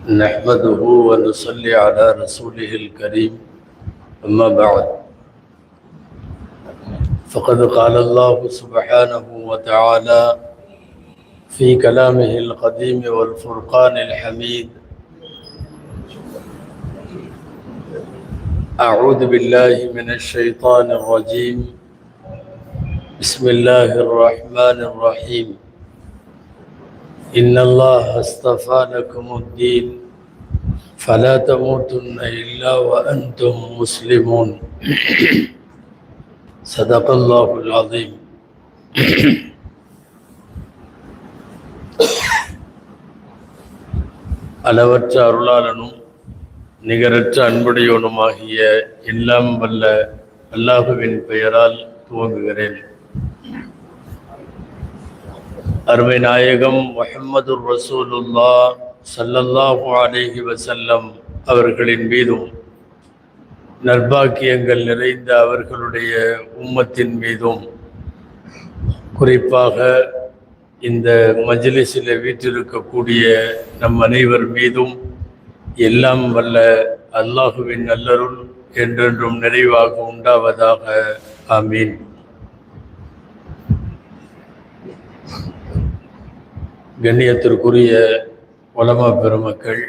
نحمده ونصلي على رسوله الكريم أما بعد فقد قال الله سبحانه وتعالى في كلامه القديم والفرقان الحميد أعوذ بالله من الشيطان الرجيم بسم الله الرحمن الرحيم إن الله اصطفى لكم الدين فلا تموتن إلا وأنتم مسلمون صدق الله العظيم. அளவற்ற அருளாளனும் நிகரற்ற அன்புடையவனுமாகிய எல்லாம் வல்ல அல்லாஹுவின் பெயரால் துவங்குகிறேன். அருமை நாயகம் முஹம்மதுர் ரசூலுல்லாஹ் ஸல்லல்லாஹு அலைஹி வஸல்லம் அவர்களின் மீதும் நற்பாக்கியங்கள் நிறைந்த அவர்களுடைய உம்மத்தின் மீதும் குறிப்பாக இந்த மஜ்லிஸில் வீற்றிருக்கக்கூடிய நம் அனைவர் மீதும் எல்லாம் வல்ல அல்லாஹுவின் நல்லருள் என்றென்றும் நிறைவாக உண்டாவதாக. ஆமீன். கண்ணியத்திற்குரிய உலமா பெருமக்கள்,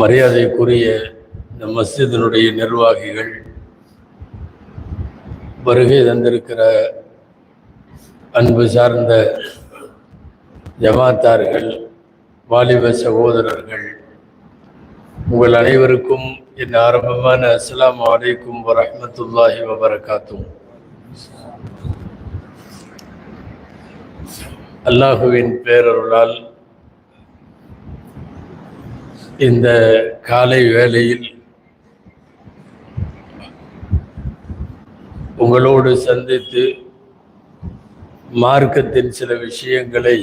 மரியாதைக்குரிய இந்த மஸ்ஜிதினுடைய நிர்வாகிகள், வருகை தந்திருக்கிற அன்பு சார்ந்த ஜமாத்தார்கள், வாலிப சகோதரர்கள், உங்கள் அனைவருக்கும் என் ஆரம்பமான அஸ்ஸலாமு அலைக்கும் வரஹ்மத்துல்லாஹி வபரகாத்துஹு. அல்லாஹுவின் பேரருளால் இந்த காலை வேளையில் உங்களோடு சந்தித்து மார்க்கத்தின் சில விஷயங்களை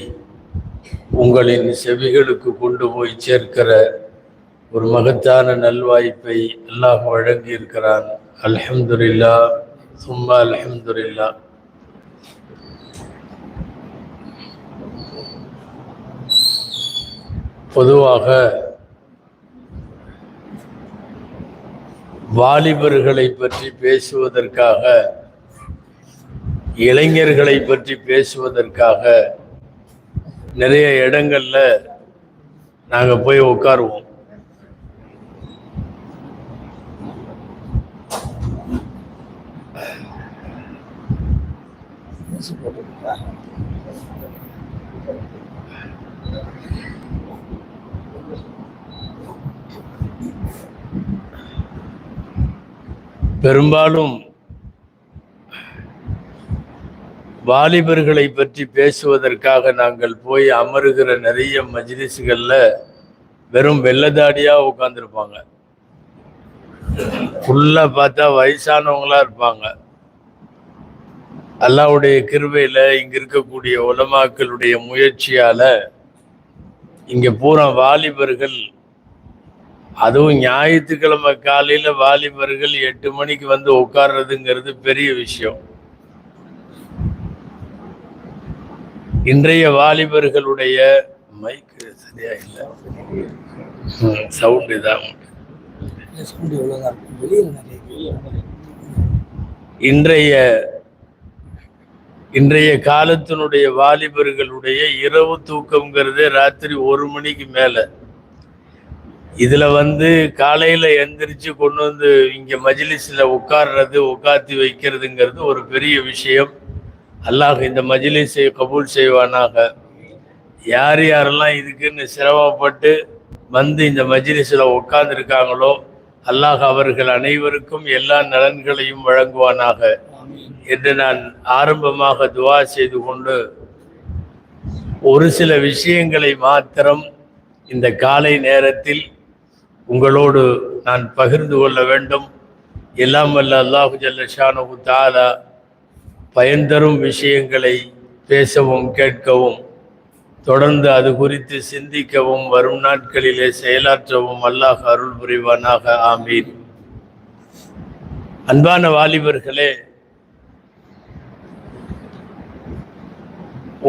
உங்களின் செவிகளுக்கு கொண்டு போய் சேர்க்கிற ஒரு மகத்தான நல்வாய்ப்பை அல்லாஹ் வழங்கி இருக்கிறான். அல்ஹம்துலில்லாஹ் சும்மா அல்ஹம்துலில்லாஹ். பொதுவாக வாலிபர்களை பற்றி பேசுவதற்காக, இளைஞர்களை பற்றி பேசுவதற்காக நிறைய இடங்கள்ல நாங்க போய் உட்காருவோம். பெரும்பாலும் வாலிபர்களை பற்றி பேசுவதற்காக நாங்கள் போய் அமருகிற நிறைய மஜ்லிஸ்கள்ல வெறும் வெள்ளதாடியா உட்கார்ந்துருப்பாங்க. ஃபுல்லா பார்த்தா வயசானவங்களா இருப்பாங்க. அல்லாஹ்வுடைய கிருபையில இங்க இருக்கக்கூடிய உலமாக்களுடைய முயற்சியால இங்க பூரா வாலிபர்கள், அதுவும் ஞாயிற்றுக்கிழமை காலையில வாலிபர்கள் 8 மணிக்கு வந்து உட்கார்றதுங்கிறது பெரிய விஷயம். இன்றைய வாலிபர்களுடைய மைக்கு சரியா இல்லை, சவுண்டு தான். இன்றைய காலத்தினுடைய வாலிபர்களுடைய இரவு தூக்கம்ங்கிறதே ராத்திரி 1 மணிக்கு மேல. இதுல காலையில எந்திரிச்சு கொண்டு வந்து இங்க மஜ்லிஸ்ல உட்கார்த்தி வைக்கிறதுங்கிறது ஒரு பெரிய விஷயம். அல்லாஹ் இந்த மஜ்லிஸை கபூல் செய்வானாக. யார் யாரெல்லாம் இதுக்குன்னு சிரமப்பட்டு இந்த மஜ்லிஸ்ல உட்கார்ந்து இருக்காங்களோ அல்லாஹ் அவர்கள் அனைவருக்கும் எல்லா நலன்களையும் வழங்குவானாக என்று நான் ஆரம்பமாக துஆ செய்து கொண்டு ஒரு சில விஷயங்களை மாத்திரம் இந்த காலை நேரத்தில் உங்களோடு நான் பகிர்ந்து கொள்ள வேண்டும். எல்லாம் வல்ல அல்லாஹு ஜல்ல ஷானஹு தஆலா பயன் தரும் விஷயங்களை பேசவும் கேட்கவும் தொடர்ந்து அது குறித்து சிந்திக்கவும் வரும் நாட்களிலே செயலாற்றவும் அல்லாஹ் அருள் புரிவானாக. ஆமீன். அன்பான வாலிபர்களே,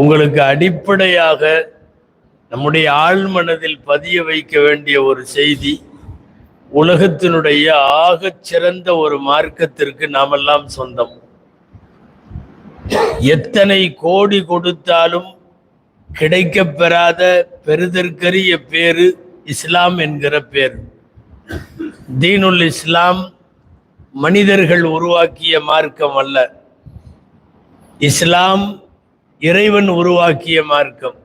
உங்களுக்கு அடிப்படையாக நம்முடைய ஆழ்மனதில் பதிய வைக்க வேண்டிய ஒரு செய்தி. உலகத்தினுடைய ஆகச் சிறந்த ஒரு மார்க்கத்திற்கு நாமெல்லாம் சொந்தம். எத்தனை கோடி கொடுத்தாலும் கிடைக்கப் பெறாத பெறுதற்கரிய பேரு இஸ்லாம் என்கிற பேர். தீனுல் இஸ்லாம் மனிதர்கள் உருவாக்கிய மார்க்கம் அல்ல. இஸ்லாம் இறைவன் உருவாக்கிய மார்க்கம்.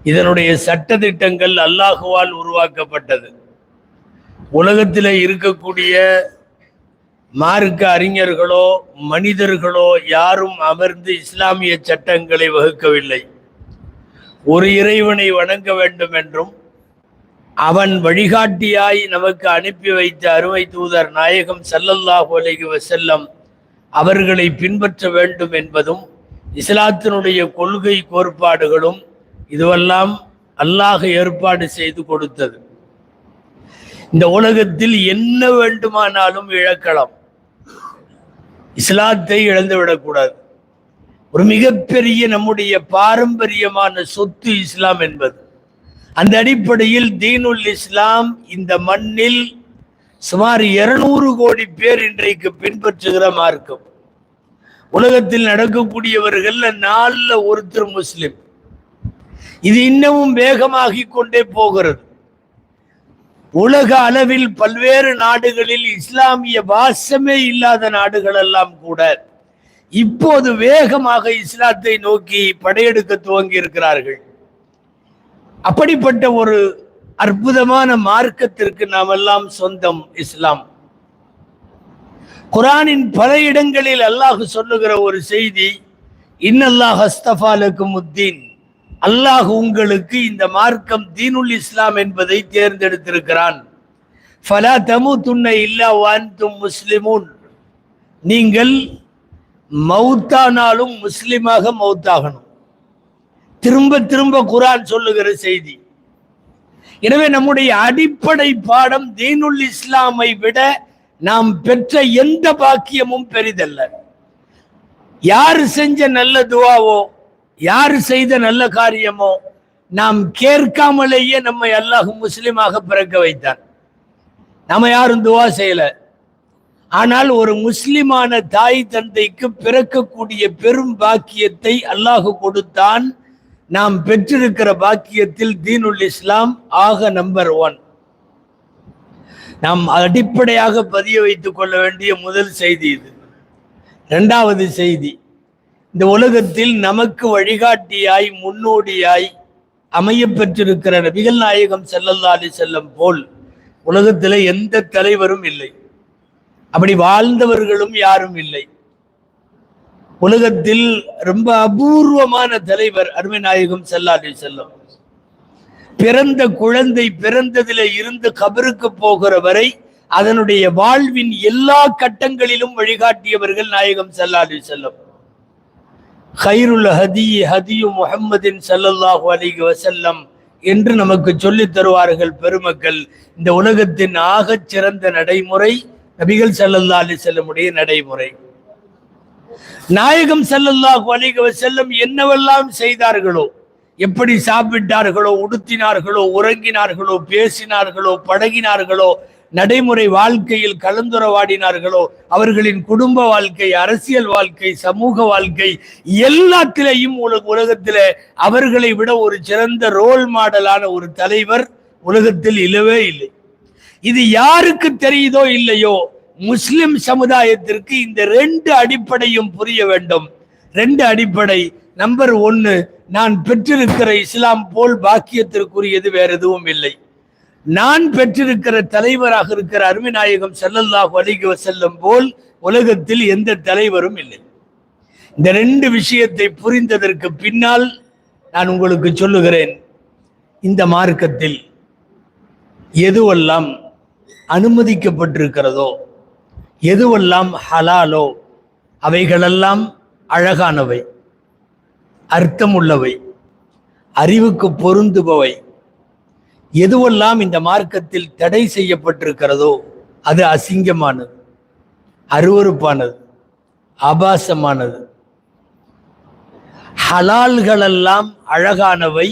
இதனுடைய சட்டதிட்டங்கள் அல்லாஹுவால் உருவாக்கப்பட்டது. உலகத்தில் இருக்கக்கூடிய மார்க்க அறிஞர்களோ மனிதர்களோ யாரும் அமர்ந்து இஸ்லாமிய சட்டங்களை வகுக்கவில்லை. ஒரு இறைவனை வணங்க வேண்டும் என்றும் அவன் வழிகாட்டியாய் நமக்கு அனுப்பி வைத்த அருமை தூதர் நாயகம் ஸல்லல்லாஹு அலைஹி வஸல்லம் அவர்களை பின்பற்ற வேண்டும் என்பதும் இஸ்லாத்தினுடைய கொள்கை கோட்பாடுகளும் இதுவெல்லாம் அல்லாஹ் ஏற்பாடு செய்து கொடுத்தது. இந்த உலகத்தில் என்ன வேண்டுமானாலும் இழக்கலாம், இஸ்லாத்தை இழந்துவிடக்கூடாது. ஒரு மிகப்பெரிய நம்முடைய பாரம்பரியமான சொத்து இஸ்லாம் என்பது. அந்த அடிப்படையில் தீனுல் இஸ்லாம் இந்த மண்ணில் சுமார் 200 கோடி பேர் இன்றைக்கு பின்பற்றுகிற மார்க்கம். உலகத்தில் நடக்கக்கூடியவர்கள் 4 ஒருத்தர் முஸ்லிம். இது இன்னமும் வேகமாகி கொண்டே போகிறது. உலக அளவில் பல்வேறு நாடுகளில் இஸ்லாமிய வாசமே இல்லாத நாடுகள் எல்லாம் கூட இப்போது வேகமாக இஸ்லாத்தை நோக்கி படையெடுக்க துவங்கி இருக்கிறார்கள். அப்படிப்பட்ட ஒரு அற்புதமான மார்க்கத்திற்கு நாம் எல்லாம் சொந்தம் இஸ்லாம். குர்ஆனின் பல இடங்களில் அல்லாஹ் சொல்லுகிற ஒரு செய்தி, இன்னல்லாஹ் அஸ்தஃபா லக்குமுத்தீன், அல்லாஹ் உங்களுக்கு இந்த மார்க்கம் தீனுல் இஸ்லாம் என்பதை தேர்ந்தெடுத்திருக்கிறான். ஃபலா தமூதுன்ன இல்லா வஅன்தும் முஸ்லிமூன், நீங்கள் மௌத்தானாலும் முஸ்லிமாக மௌத்தாகணும். திரும்ப திரும்ப குர்ஆன் சொல்லுகிற செய்தி. எனவே நம்முடைய அடிப்படை பாடம் தீனுல் இஸ்லாமை விட நாம் பெற்ற எந்த பாக்கியமும் பெரிதல்ல. யார் செஞ்ச நல்ல துவாவோ, யார் செய்த நல்ல காரியமோ நாம் கேட்காமலேயே நம்மை அல்லாஹ் முஸ்லிமாக பிறக்க வைத்தான். நாம யாரும் துவா செய்யல. ஆனால் ஒரு முஸ்லிமான தாய் தந்தைக்கு பிறக்கக்கூடிய பெரும் பாக்கியத்தை அல்லாஹ் கொடுத்தான். நாம் பெற்றிருக்கிற பாக்கியத்தில் தீனுல் இஸ்லாம் ஆக நம்பர் 1. நாம் அடிப்படையாக பதிய வைத்துக் கொள்ள வேண்டிய முதல் செய்தி இது. 2வது செய்தி, இந்த உலகத்தில் நமக்கு வழிகாட்டியாய் முன்னோடியாய் அமைய பெற்றிருக்கிற நபிகள் நாயகம் ஸல்லல்லாஹு அலைஹி வஸல்லம் போல் உலகத்தில் எந்த தலைவரும் இல்லை. அப்படி வாழ்ந்தவர்களும் யாரும் இல்லை. உலகத்தில் ரொம்ப அபூர்வமான தலைவர் அருமை நாயகம் ஸல்லல்லாஹு அலைஹி வஸல்லம். பிறந்த குழந்தை பிறந்ததிலே இருந்து கபருக்கு போகிற வரை அதனுடைய வாழ்வின் எல்லா கட்டங்களிலும் வழிகாட்டியவர்கள் நாயகம் ஸல்லல்லாஹு அலைஹி வஸல்லம். கைருல் ஹதி ஹதியு முஹம்மதின் ஸல்லல்லாஹு அலைஹி வஸல்லம் என்று நமக்கு சொல்லித் தருவார்கள் பெருமக்கள். இந்த உலகத்தின் ஆகச் சிறந்த நடைமுறை நபிகள் ஸல்லல்லாஹு அலைஹி வஸல்லமுடைய நடைமுறை. நாயகம் ஸல்லல்லாஹு அலைஹி வஸல்லம் என்னவெல்லாம் செய்தார்களோ, எப்படி சாப்பிட்டார்களோ, உடுத்தினார்களோ, உறங்கினார்களோ, பேசினார்களோ, பழகினார்களோ, நடைமுறை வாழ்க்கையில் கலந்துரவாடினார்களோ, அவர்களின் குடும்ப வாழ்க்கை, அரசியல் வாழ்க்கை, சமூக வாழ்க்கை எல்லாத்திலையும் உலகத்தில் அவர்களை விட ஒரு சிறந்த ரோல் மாடலான ஒரு தலைவர் உலகத்தில் இல்லவே இல்லை. இது யாருக்கு தெரியுதோ இல்லையோ, முஸ்லிம் சமுதாயத்திற்கு இந்த 2 அடிப்படையும் புரிய வேண்டும். 2 அடிப்படை. நம்பர் 1, நான் பெற்றிருக்கிற இஸ்லாம் போல் பாக்கியத்திற்குரியது வேற எதுவும் இல்லை. நான் பெற்றிருக்கிற தலைவராக இருக்கிற அருமை நாயகம் ஸல்லல்லாஹு அலைஹி வஸல்லம் போல் உலகத்தில் எந்த தலைவரும் இல்லை. இந்த 2 விஷயத்தை புரிந்ததற்கு பின்னால் நான் உங்களுக்கு சொல்லுகிறேன், இந்த மார்க்கத்தில் எதுவெல்லாம் அனுமதிக்கப்பட்டிருக்கிறதோ, எதுவெல்லாம் ஹலாலோ அவைகளெல்லாம் அழகானவை, அர்த்தமுள்ளவை, அறிவுக்கு பொருந்துபவை. எதுவெல்லாம் இந்த மார்க்கத்தில் தடை செய்யப்பட்டிருக்கிறதோ அது அசிங்கமானது, அருவருப்பானது, ஆபாசமானது. ஹலால்களெல்லாம் அழகானவை,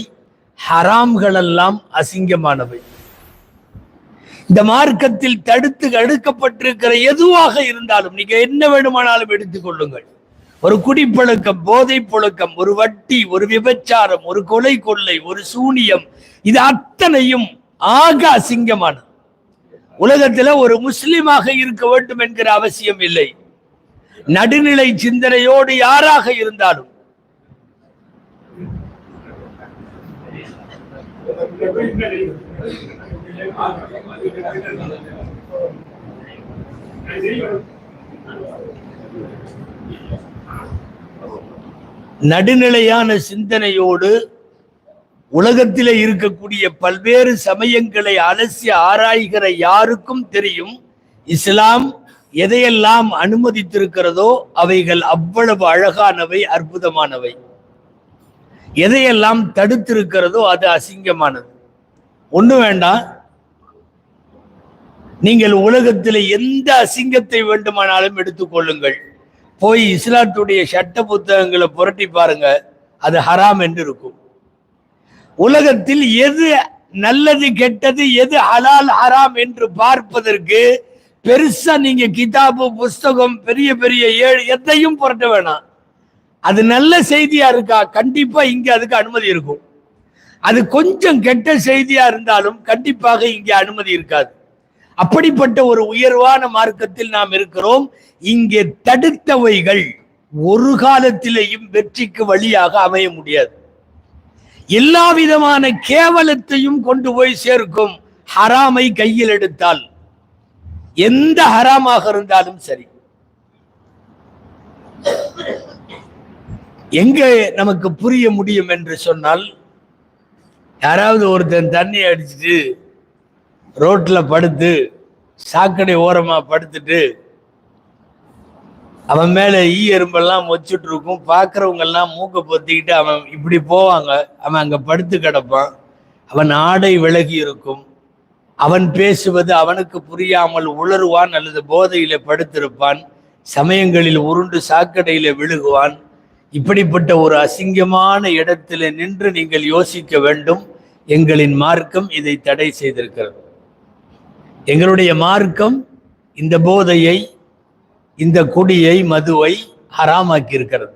ஹராம்கள் எல்லாம் அசிங்கமானவை. இந்த மார்க்கத்தில் தடுத்து அடுக்கப்பட்டிருக்கிற எதுவாக இருந்தாலும் நீங்க என்ன வேண்டுமானாலும் எடுத்துக் கொள்ளுங்கள். ஒரு குடிப்பழக்கம், போதை புழக்கம், ஒரு வட்டி, ஒரு விபச்சாரம், ஒரு கொலை கொள்ளை, ஒரு சூனியம், இது அத்தனையும் ஆக அசிங்கமானது. உலகத்துல ஒரு முஸ்லிமாக இருக்க வேண்டும் என்கிற அவசியம் இல்லை. நடுநிலை சிந்தனையோடு யாராக இருந்தாலும் நடுநிலையான சிந்தனையோடு உலகத்திலே இருக்கக்கூடிய பல்வேறு சமயங்களை அலசி ஆராய்கிற யாருக்கும் தெரியும் இஸ்லாம் எதையெல்லாம் அனுமதித்திருக்கிறதோ அவைகள் அவ்வளவு அழகானவை, அற்புதமானவை. எதையெல்லாம் தடுத்திருக்கிறதோ அது அசிங்கமானது. ஒண்ணு வேண்டாம், நீங்கள் உலகத்தில் எந்த அசிங்கத்தை வேண்டுமானாலும் எடுத்துக்கொள்ளுங்கள். போய் இஸ்லாத்துடைய சட்ட புத்தகங்களை புரட்டி பாருங்க, அது ஹராம் என்று இருக்கும். உலகத்தில் எது நல்லது கெட்டது, எது ஹலால் ஹராம் என்று பார்ப்பதற்கு பெருசா நீங்க கிதாபு புஸ்தகம் பெரிய பெரிய எதையும் புரட்ட வேணாம். அது நல்ல செய்தியா இருக்கா, கண்டிப்பா இங்க அதுக்கு அனுமதி இருக்கும். அது கொஞ்சம் கெட்ட செய்தியா இருந்தாலும் கண்டிப்பாக இங்கே அனுமதி இருக்காது. அப்படிப்பட்ட ஒரு உயர்வான மார்க்கத்தில் நாம் இருக்கிறோம். இங்கே தடுத்தவைகள் ஒரு காலத்திலேயும் வெற்றிக்கு வழியாக அமைய முடியாது. எல்லா விதமான கேவலத்தையும் கொண்டு போய் சேர்க்கும் ஹராமை கையில் எடுத்தால், எந்த ஹராமாக இருந்தாலும் சரி. எங்க நமக்கு புரிய முடியும் என்று சொன்னால், யாராவது ஒருத்தன் தண்ணி அடிச்சுட்டு ரோட்ல படுத்து சாக்கடை ஓரமா படுத்துட்டு அவன் மேல ஈ எறும்பெல்லாம் மொச்சிட்டு இருக்கும். பார்க்கறவங்க எல்லாம் மூக்க பொத்திக்கிட்டு அவன் இப்படி போவாங்க. அவன் அங்க படுத்து கிடப்பான். அவன் ஆடை விலகி இருக்கும். அவன் பேசுவது அவனுக்கு புரியாமல் உளறுவான் அல்லது போதையில படுத்திருப்பான். சமயங்களில் உருண்டு சாக்கடையில விழுகுவான். இப்படிப்பட்ட ஒரு அசிங்கமான இடத்துல நின்று நீங்கள் யோசிக்க வேண்டும். எங்களின் மார்க்கம் இதை தடை செய்திருக்கிறது. எங்களுடைய மார்க்கம் இந்த போதையை, இந்த குடியை, மதுவை ஹராமாக்கி இருக்கிறது.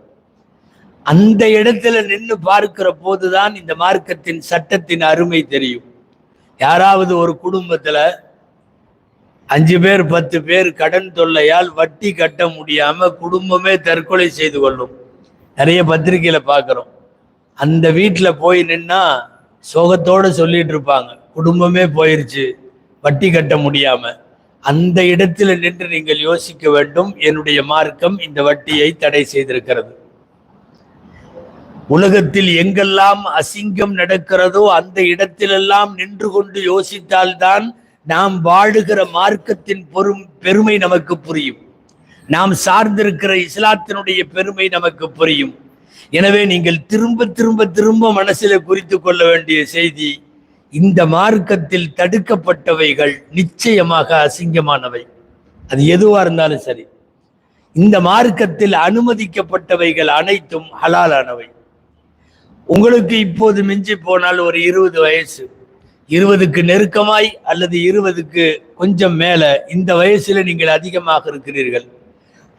அந்த இடத்துல நின்று பார்க்கிற போதுதான் இந்த மார்க்கத்தின் சட்டத்தின் அருமை தெரியும். யாராவது ஒரு குடும்பத்துல 5 பேர் 10 பேர் கடன் தொல்லையால் வட்டி கட்ட முடியாம குடும்பமே தற்கொலை செய்து கொள்ளும். நிறைய பத்திரிகையில பார்க்கிறோம். அந்த வீட்டுல போய் நின்னா சோகத்தோட சொல்லிட்டு இருப்பாங்க, குடும்பமே போயிருச்சு வட்டி கட்ட முடியாம. அந்த இடத்துல நின்று நீங்கள் யோசிக்க வேண்டும், என்னுடைய மார்க்கம் இந்த வட்டியை தடை செய்திருக்கிறது. உலகத்தில் எங்கெல்லாம் அசிங்கம் நடக்கிறதோ அந்த இடத்திலெல்லாம் நின்று கொண்டு யோசித்தால்தான் நாம் வாழுகிற மார்க்கத்தின் பெருமை நமக்கு புரியும். நாம் சார்ந்திருக்கிற இஸ்லாத்தினுடைய பெருமை நமக்கு புரியும். எனவே நீங்கள் திரும்ப திரும்ப திரும்ப மனசில குறித்து கொள்ள வேண்டிய செய்தி, இந்த மார்க்கத்தில் தடுக்கப்பட்டவைகள் நிச்சயமாக அசிங்கமானவை. அது எதுவா இருந்தாலும் சரி. இந்த மார்க்கத்தில் அனுமதிக்கப்பட்டவைகள் அனைத்தும் ஹலாலானவை. உங்களுக்கு இப்போது மிஞ்சி போனால் ஒரு 20 வயசு, 20க்கு நெருக்கமாய் அல்லது 20க்கு கொஞ்சம் மேல, இந்த வயசுல நீங்கள் அதிகமாக இருக்கிறீர்கள்.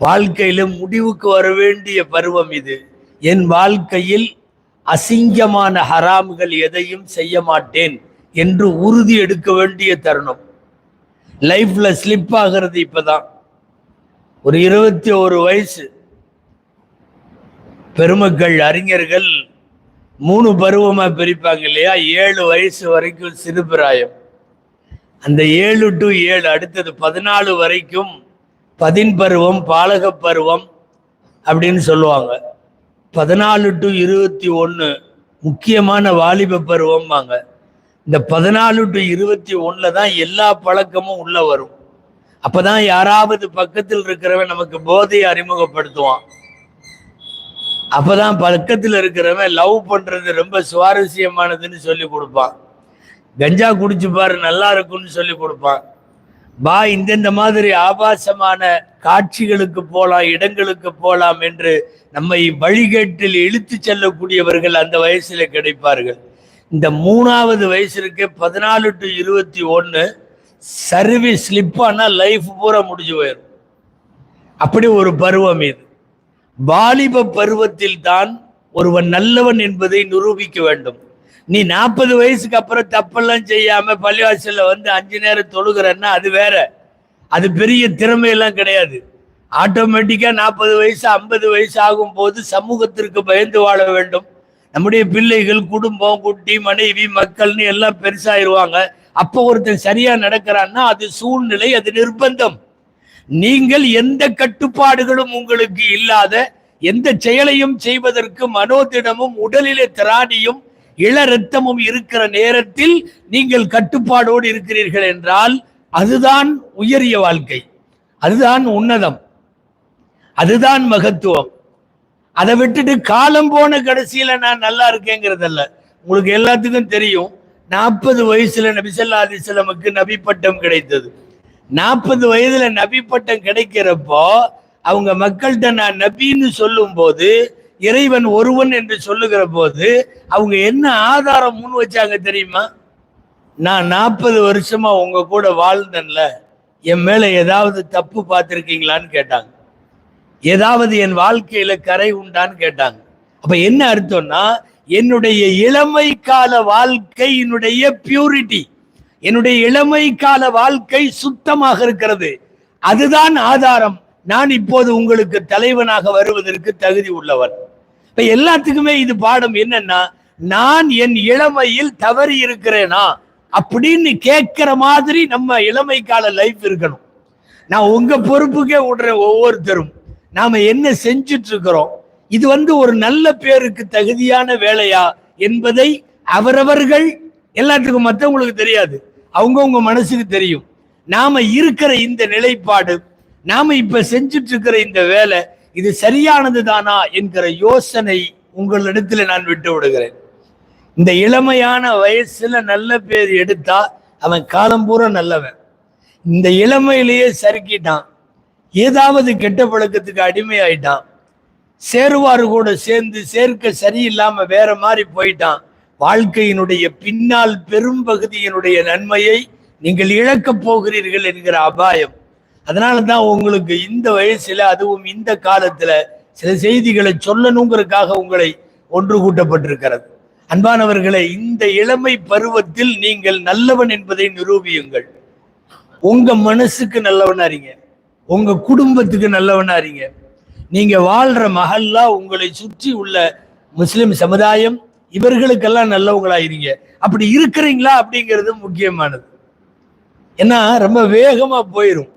வாழ்க்கையில முடிவுக்கு வர வேண்டிய பருவம் இது. என் வாழ்க்கையில் அசிங்கமான ஹராம்கள் எதையும் செய்ய மாட்டேன் என்று உறுதி எடுக்க வேண்டிய தருணம். லைஃப்ல ஸ்லிப் ஆகிறது இப்பதான். ஒரு 21 வயசு பெருமக்கள், அறிஞர்கள் 3 பருவமா பிரிப்பாங்க இல்லையா? 7 வயசு வரைக்கும் சிறுபிராயம், அந்த 7 to 7, அடுத்தது 14 வரைக்கும் பதின் பருவம், பாலக பருவம் அப்படின்னு சொல்லுவாங்க. 14 to 21 முக்கியமான வாலிப பருவம்பாங்க. இந்த 14 to 21 தான் எல்லா பழக்கமும் உள்ள வரும். அப்பதான் யாராவது பக்கத்தில் இருக்கிறவன் நமக்கு போதையை அறிமுகப்படுத்துவான். அப்பதான் பக்கத்தில் இருக்கிறவன் லவ் பண்றது ரொம்ப சுவாரஸ்யமானதுன்னு சொல்லி கொடுப்பான். கஞ்சா குடிச்சு பாரு நல்லா இருக்குன்னு சொல்லி கொடுப்பான். பா இந்த மாதிரி ஆபாசமான காட்சிகளுக்கு போலாம், இடங்களுக்கு போலாம் என்று நம்மை வழிகேட்டில் இழுத்து செல்லக்கூடியவர்கள் அந்த வயசுல கிடைப்பார்கள். இந்த 3வது வயசு இருக்கு 14 to 21 சர்வீஸ் ஸ்லிப் ஆனா லைஃப் பூரா முடிஞ்சு போயிடும். அப்படி ஒரு பருவம் இது. வாலிப பருவத்தில் தான் ஒருவன் நல்லவன் என்பதை நிரூபிக்க வேண்டும். நீ 40 வயசுக்கு அப்புறம் தப்பெல்லாம் செய்யாம பள்ளிவாசல்ல வந்து 5 நேரம் தொழுகிறன்னா அது வேற. அது பெரிய திறமையெல்லாம் கிடையாது. ஆட்டோமேட்டிக்கா 40 வயசு 50 வயசு ஆகும் போது சமூகத்திற்கு பயந்து வாழ வேண்டும். நம்முடைய பிள்ளைகள், குடும்பம், குட்டி, மனைவி, மக்கள்னு எல்லாம் பெருசாயிருவாங்க. அப்போ ஒருத்தன் சரியா நடக்கிறான்னா அது சூழ்நிலை, அது நிர்பந்தம். நீங்கள் எந்த கட்டுப்பாடுகளும் உங்களுக்கு இல்லாத, எந்த செயலையும் செய்வதற்கு மனோதிடமும் உடலிலே திராணியும் இள ரத்தமும் இருக்கிற நேரத்தில் நீங்கள் கட்டுப்பாடோடு இருக்கிறீர்கள் என்றால் அதுதான் உயரிய வாழ்க்கை, அதுதான் உன்னதம், அதுதான் மகத்துவம். அதை விட்டுட்டு காலம் போன கடைசியில நான் நல்லா இருக்கேங்கிறதல்ல. உங்களுக்கு எல்லாத்துக்கும் தெரியும், 40 வயசுல நபி ஸல்லல்லாஹு அலைஹி வஸல்லமுக்கு நபி பட்டம் கிடைத்தது. 40 வயதுல நபி பட்டம் கிடைக்கிறப்போ அவங்க மக்கள்கிட்ட நான் நபின்னு சொல்லும் போது, இறைவன் ஒருவன் என்று சொல்லுகிற போது அவங்க என்ன ஆதாரம் முன் வச்சாங்க தெரியுமா? நான் 40 வருஷமா உங்க கூட வாழ்ந்தேன்ல, என் மேல ஏதாவது தப்பு பார்த்திருக்கீங்களான்னு கேட்டாங்க. ஏதாவது என் வாழ்க்கையில கரை உண்டான்னு கேட்டாங்க. அப்ப என்ன அர்த்தம்னா, என்னுடைய இளமை கால வாழ்க்கையினுடைய பியூரிட்டி, என்னுடைய இளமை கால வாழ்க்கை சுத்தமாக இருக்கிறது. அதுதான் ஆதாரம் நான் இப்போது உங்களுக்கு தலைவனாக வருவதற்கு தகுதி உள்ளவன். இப்ப எல்லாத்துக்குமே இது பாடம் என்னன்னா, நான் என் இளமையில் தவறி இருக்கிறேனா அப்படின்னு கேட்கிற மாதிரி நம்ம இளமை கால லைஃப் இருக்கணும். நான் உங்க பொறுப்புக்கே விடுறேன். ஒவ்வொருத்தரும் நாம என்ன செஞ்சுட்டு இருக்கிறோம், இது ஒரு நல்ல பேருக்கு தகுதியான வேலையா என்பதை அவரவர்கள், எல்லாத்துக்கும் மற்றவங்களுக்கு தெரியாது, அவங்கவுங்க மனசுக்கு தெரியும். நாம இருக்கிற இந்த நிலைப்பாடு, நாம இப்ப செஞ்சுட்டு இருக்கிற இந்த வேலை, இது சரியானது தானா என்கிற யோசனை உங்களிடத்துல நான் விட்டு விடுகிறேன். இந்த இளமையான வயசுல நல்ல பேர் எடுத்தா அவன் காலம் பூரா நல்லவன். இந்த இளமையிலேயே சறுக்கிட்டான், ஏதாவது கெட்ட பழக்கத்துக்கு அடிமை ஆயிட்டான், சேருவாரு கூட சேர்ந்து சேர்க்க சரியில்லாம வேற மாதிரி போயிட்டான், வாழ்க்கையினுடைய பின்னால் பெரும் பகுதியினுடைய நன்மையை நீங்கள் இழக்கப் போகிறீர்கள் என்கிற அபாயம். அதனால தான் உங்களுக்கு இந்த வயசுல, அதுவும் இந்த காலத்துல சில செய்திகளை சொல்லணுங்கிறதுக்காக உங்களை ஒன்று கூட்டப்பட்டிருக்கிறது. அன்பானவர்களை, இந்த இளமை பருவத்தில் நீங்கள் நல்லவன் என்பதை நிரூபியுங்கள். உங்க மனசுக்கு நல்லவனா இருங்க, உங்க குடும்பத்துக்கு நல்லவனா இருங்க. நீங்க வாழ்ற மஹல்லா, உங்களை சுற்றி உள்ள முஸ்லிம் சமுதாயம், இவர்களுக்கெல்லாம் நல்லவங்களாயிருங்க. அப்படி இருக்கிறீங்களா அப்படிங்கிறது முக்கியமானது. ஏன்னா ரொம்ப வேகமா போயிரும்.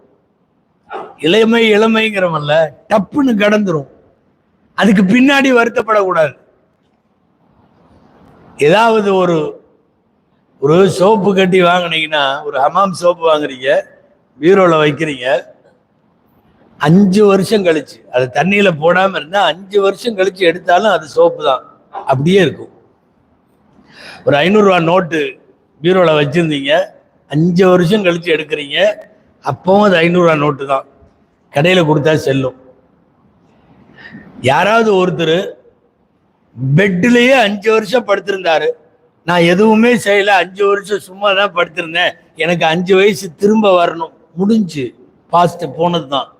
இளமை இளமைங்கிறமல்ல, டப்புன்னு கடந்துரும். அதுக்கு பின்னாடி வருத்தப்படக்கூடாது. ஏதாவது ஒரு சோப்பு கட்டி வாங்கினீங்கன்னா, ஒரு ஹமாம் சோப்பு வாங்குறீங்க, பீரோல வைக்கிறீங்க, 5 வருஷம் கழிச்சு அது தண்ணியில போடாம இருந்தா 5 வருஷம் கழிச்சு எடுத்தாலும் அது சோப்பு தான், அப்படியே இருக்கும். ஒரு 500 ரூபா நோட்டு பீரோல வச்சிருந்தீங்க, 5 வருஷம் கழிச்சு எடுக்கிறீங்க, அப்பவும் அது 500 ரூபா நோட்டு தான், கடையில கொடுத்தா செல்லும். யாராவது ஒருத்தர் பெட்லயே 5 வருஷம் படுத்திருந்தாரு, நான் எதுவுமே செய்யல, 5 வருஷம் சும்மா தான் படுத்திருந்தேன், எனக்கு 5 வயசு திரும்ப வரணும், முடிஞ்சு பாஸ்ட் போனதுதான்,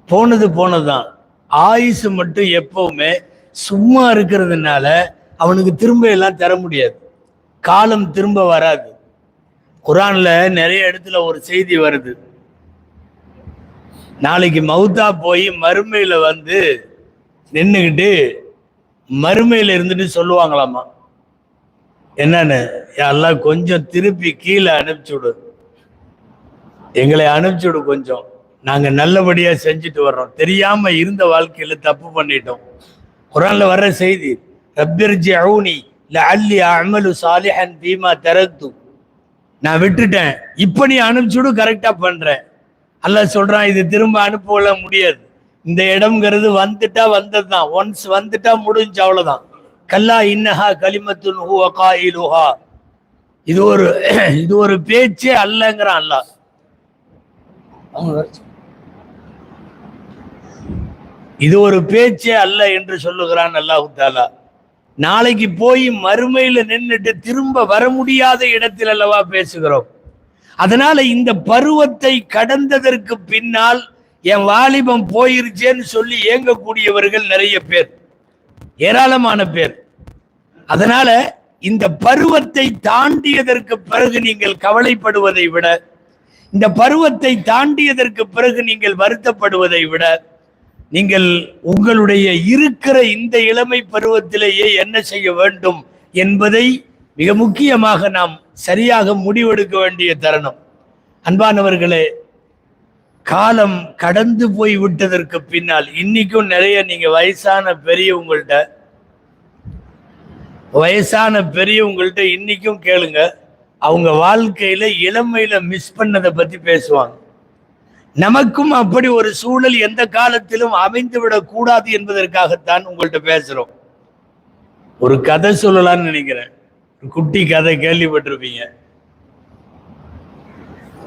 போனதுதான். ஆயுசு மட்டும் எப்பவுமே சும்மா இருக்கிறதுனால அவனுக்கு திரும்ப எல்லாம் தர முடியாது, காலம் திரும்ப வராது. குரான்ல நிறைய இடத்துல ஒரு செய்தி வருது, நாளைக்கு மௌத்தா போய் மறுமையில வந்து நின்னுக்கிட்டு மறுமையில இருந்துட்டு சொல்லுவாங்களாமா, என்னன்னு, எல்லாம் கொஞ்சம் திருப்பி கீழே அனுப்பிச்சு விடு, எங்களை அனுப்பிச்சு விடு, கொஞ்சம் நாங்க நல்லபடியா செஞ்சுட்டு வர்றோம், தெரியாம இருந்த வாழ்க்கையில தப்பு பண்ணிட்டோம். குரான்ல வர்ற செய்தி, ரப்பிர்ஜிஊனி லஅல்லி அஅமலு சாலிஹன் ஃபீமா தரக்து, நான் விட்டுட்டேன், இப்ப நீ அனுப்பிச்சுடு, கரெக்டா பண்றேன். அல்லாஹ் சொல்றான், இது திரும்ப அனுப்பல முடியாது, இந்த இடம்ங்கிறது வந்துட்டா வந்ததுதான், ஒன்ஸ் வந்துட்டா முடிஞ்சு, அவ்வளவுதான். கல்லா இன்னஹா கலிமத்துன் ஹுவ காயிலுஹா, இது ஒரு பேச்சே அல்லங்கிறான் அல்லாஹ். இது ஒரு பேச்சே அல்ல என்று சொல்லுகிறான் அல்லாஹு தஆலா. நாளைக்கு போய் மறுமையில நின்றுட்டு திரும்ப வர முடியாத இடத்தில் அல்லவா பேசுகிறோம். அதனால இந்த பருவத்தை கடந்ததற்கு பின்னால் என் வாலிபம் போயிருச்சேன்னு சொல்லி ஏங்கக்கூடியவர்கள் நிறைய பேர், ஏராளமான பேர். அதனால இந்த பருவத்தை தாண்டியதற்கு பிறகு நீங்கள் கவலைப்படுவதை விட, இந்த பருவத்தை தாண்டியதற்கு பிறகு நீங்கள் வருத்தப்படுவதை விட, நீங்கள் உங்களுடைய இருக்கிற இந்த இளமை பருவத்திலேயே என்ன செய்ய வேண்டும் என்பதை மிக முக்கியமாக நாம் சரியாக முடிவெடுக்க வேண்டிய தருணம். அன்பானவர்களே, காலம் கடந்து போய் விட்டதற்கு பின்னால் இன்னைக்கும் நிறைய நீங்க வயசான பெரியவங்கள்ட்ட இன்னைக்கும் கேளுங்க, அவங்க வாழ்க்கையில இளமையில மிஸ் பண்ணதை பத்தி பேசுவாங்க. நமக்கும் அப்படி ஒரு சூழல் எந்த காலத்திலும் அமைந்து விடக் கூடாது என்பதற்காகத்தான் உங்கள்கிட்ட பேசுறோம். ஒரு கதை சொல்லலாம்னு நினைக்கிறேன். குட்டி கதை கேள்விப்பட்டிருப்பீங்க.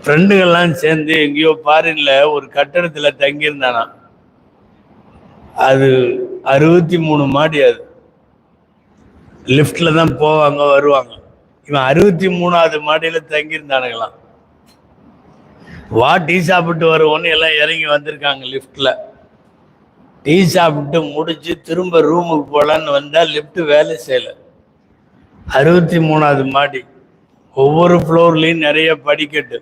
ஃப்ரெண்டுகள்லாம் சேர்ந்து எங்கேயோ ஃபாரின்ல ஒரு கட்டடத்துல தங்கியிருந்தானா. அது 63 மாடி. அது லிஃப்ட்ல தான் போவாங்க வருவாங்க. இவன் 63வது மாடியில தங்கியிருந்தானுங்களாம். டீ சாப்பிட்டு வருவோன்னு எல்லாம் இறங்கி வந்திருக்காங்க லிஃப்ட்ல. டீ சாப்பிட்டு முடிச்சு திரும்ப ரூமுக்கு போகலான்னு வந்தா லிஃப்ட் வேலை செய்யல. 63வது மாடி, ஒவ்வொரு ஃப்ளோர்லையும் நிறைய படிக்கட்டு,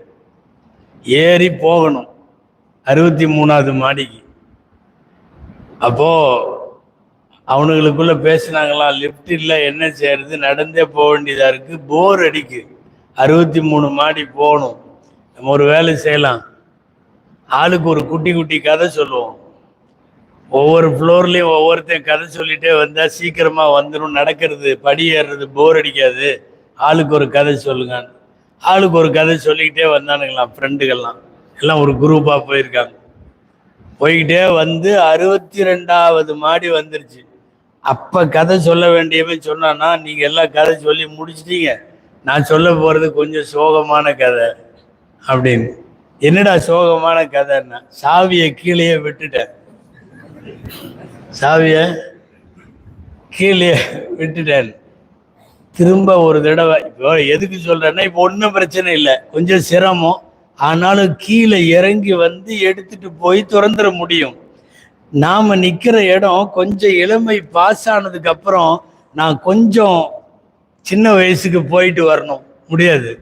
ஏறி போகணும் 63வது மாடிக்கு. அப்போ அவனுங்களுக்குள்ள பேசினாங்களாம், லிஃப்ட் இல்லை, என்ன செய்யறது, நடந்தே போக வேண்டியதா இருக்கு, போர் அடிக்கு, 63 மாடி போகணும், நம்ம ஒரு வேலை செய்யலாம், ஆளுக்கு ஒரு குட்டி குட்டி கதை சொல்லுவோம், ஒவ்வொரு ஃப்ளோர்லையும் ஒவ்வொருத்தையும் கதை சொல்லிட்டே வந்தா சீக்கிரமா வந்துடும், நடக்கிறது படி ஏறுறது போர் அடிக்காது, ஆளுக்கு ஒரு கதை சொல்லுங்க. ஆளுக்கு ஒரு கதை சொல்லிக்கிட்டே வந்தானுங்களாம். ஃப்ரெண்டுகள்லாம் எல்லாம் ஒரு குரூப்பா போயிருக்காங்க. போய்கிட்டே வந்து 62வது மாடி வந்துருச்சு. அப்ப கதை சொல்ல வேண்டியவன் சொன்னான்னா, நீங்க எல்லாம் கதை சொல்லி முடிச்சிட்டீங்க, நான் சொல்ல போறது கொஞ்சம் சோகமான கதை அப்படின்னு. என்னடா சோகமான கதைன்னா, சாவியை கீழே விட்டுட்டேன், சாவிய கீழே விட்டுட்டேன். திரும்ப ஒரு தடவை, இப்போ எதுக்கு சொல்றேன்னா, இப்போ ஒன்றும் பிரச்சனை இல்லை, கொஞ்சம் சிரமம், ஆனாலும் கீழே இறங்கி வந்து எடுத்துட்டு போய் திறந்துட முடியும். நாம நிக்கிற இடம் கொஞ்சம் இளமை பாஸ் ஆனதுக்கு அப்புறம் நான் கொஞ்சம் சின்ன வயசுக்கு போயிட்டு வரணும், முடியாது.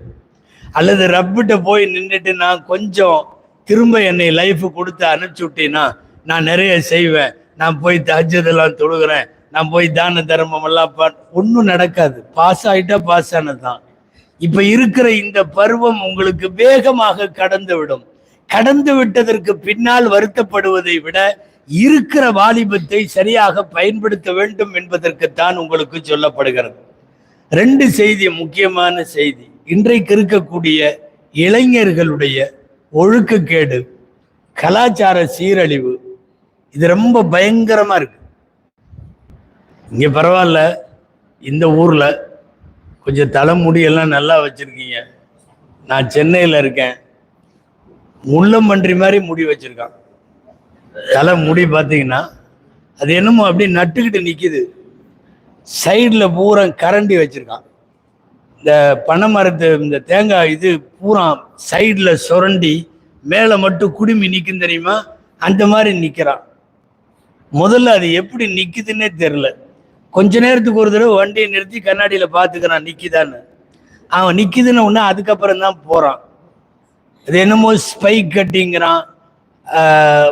அல்லது ரப்பிட்ட போய் நின்றுட்டு நான் கொஞ்சம் திரும்ப என்னை லைஃப் கொடுத்து அனுப்பிச்சு விட்டீங்கன்னா நான் நிறைய செய்வேன், நான் போய் தஹஜ்ஜுதெல்லாம் தொழுகிறேன், நான் போய் தான தர்மம் எல்லாம் ஒன்றும் நடக்காது. பாஸ் ஆயிட்டா பாஸ் ஆனதுதான். இப்ப இருக்கிற இந்த பருவம் உங்களுக்கு வேகமாக கடந்து விடும். கடந்து விட்டதற்கு பின்னால் வருத்தப்படுவதை விட இருக்கிற வாலிபத்தை சரியாக பயன்படுத்த வேண்டும் என்பதற்குத்தான் உங்களுக்கு சொல்லப்படுகிறது. 2 செய்தி, முக்கியமான செய்தி. இன்றைக்கு இருக்கக்கூடிய இளைஞர்களுடைய ஒழுக்கக்கேடு, கலாச்சார சீரழிவு, இது ரொம்ப பயங்கரமா இருக்கு. இங்க பரவாயில்ல, இந்த ஊர்ல கொஞ்சம் தலைமுடியெல்லாம் நல்லா வச்சிருக்கீங்க. நான் சென்னையில் இருக்கேன், முள்ளம்பன்றி மாதிரி முடி வச்சிருக்கான். தலை முடி பார்த்தீங்கன்னா அது என்னமோ அப்படி நட்டுக்கிட்டு நிற்கிது. சைடில் பூரா கரண்டி வச்சிருக்கான். இந்த பனை மரத்து இந்த தேங்காய் இது பூரா சைடில் சுரண்டி மேலே மட்டும் குடுமி நிற்கும் தெரியுமா, அந்த மாதிரி நிற்கிறான். முதல்ல அது எப்படி நிற்குதுன்னே தெரில. கொஞ்ச நேரத்துக்கு ஒரு தடவை வண்டியை நிறுத்தி கண்ணாடியில் பார்த்துக்கிறான் நிற்கிதான்னு. அவன் நிற்கிதுன்னு ஒன்று அதுக்கப்புறம் தான் போகிறான். அது என்னமோ ஸ்பைக் கட்டிங்கிறான்.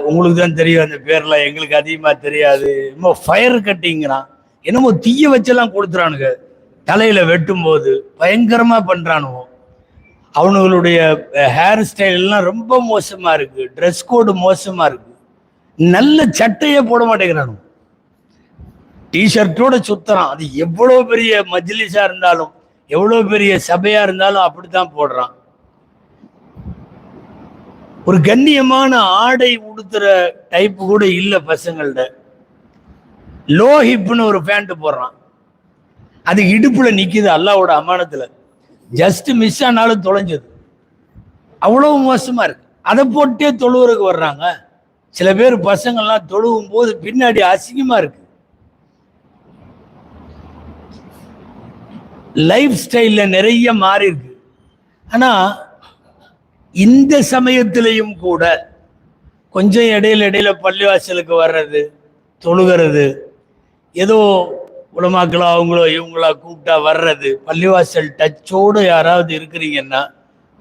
உங்களுக்கு தான் தெரியும் அந்த பேர்லாம், எங்களுக்கு அதிகமாக தெரியாது. என்னமோ ஃபயர் கட்டிங்கிறான், என்னமோ தீய வச்செல்லாம் கொடுத்துறானுங்க. தலையில் வெட்டும் போது பயங்கரமாக பண்ணுறானுவோ. அவனுங்களுடைய ஹேர் ஸ்டைல்லாம் ரொம்ப மோசமாக இருக்குது. ட்ரெஸ் கோடு மோசமாக இருக்குது. நல்ல சட்டையே போட மாட்டேங்கிறானு, டிஷர்ட்டோட சுத்துறான். அது எவ்வளோ பெரிய மஜ்லிஸா இருந்தாலும் எவ்வளோ பெரிய சபையா இருந்தாலும் அப்படித்தான் போடுறான். ஒரு கண்ணியமான ஆடை உடுத்துற டைப்பு கூட இல்லை பசங்கள்ட. லோ ஹிப்னு ஒரு பேண்ட் போடுறான், அது இடுப்புல நிக்குது. அல்லாவோட அமானத்துல ஜஸ்ட் மிஸ் ஆனாலும் தொலைஞ்சது. அவ்வளவு மோசமா இருக்கு. அதை போட்டே தொழுவுறதுக்கு வர்றாங்க. சில பேர் பசங்கள்லாம் தொழுவும் போது பின்னாடி அசிங்கமா இருக்கு. லைஃப் ஸ்டைல்ல நிறைய மாறி இருக்கு. ஆனா இந்த சமயத்திலையும் கூட கொஞ்சம் இடையில இடையில பள்ளிவாசலுக்கு வர்றது, தொழுகிறது, ஏதோ உலமாக்களோ அவங்களோ இவங்களா கூப்பிட்டா வர்றது, பள்ளிவாசல் டச்சோடு யாராவது இருக்கிறீங்கன்னா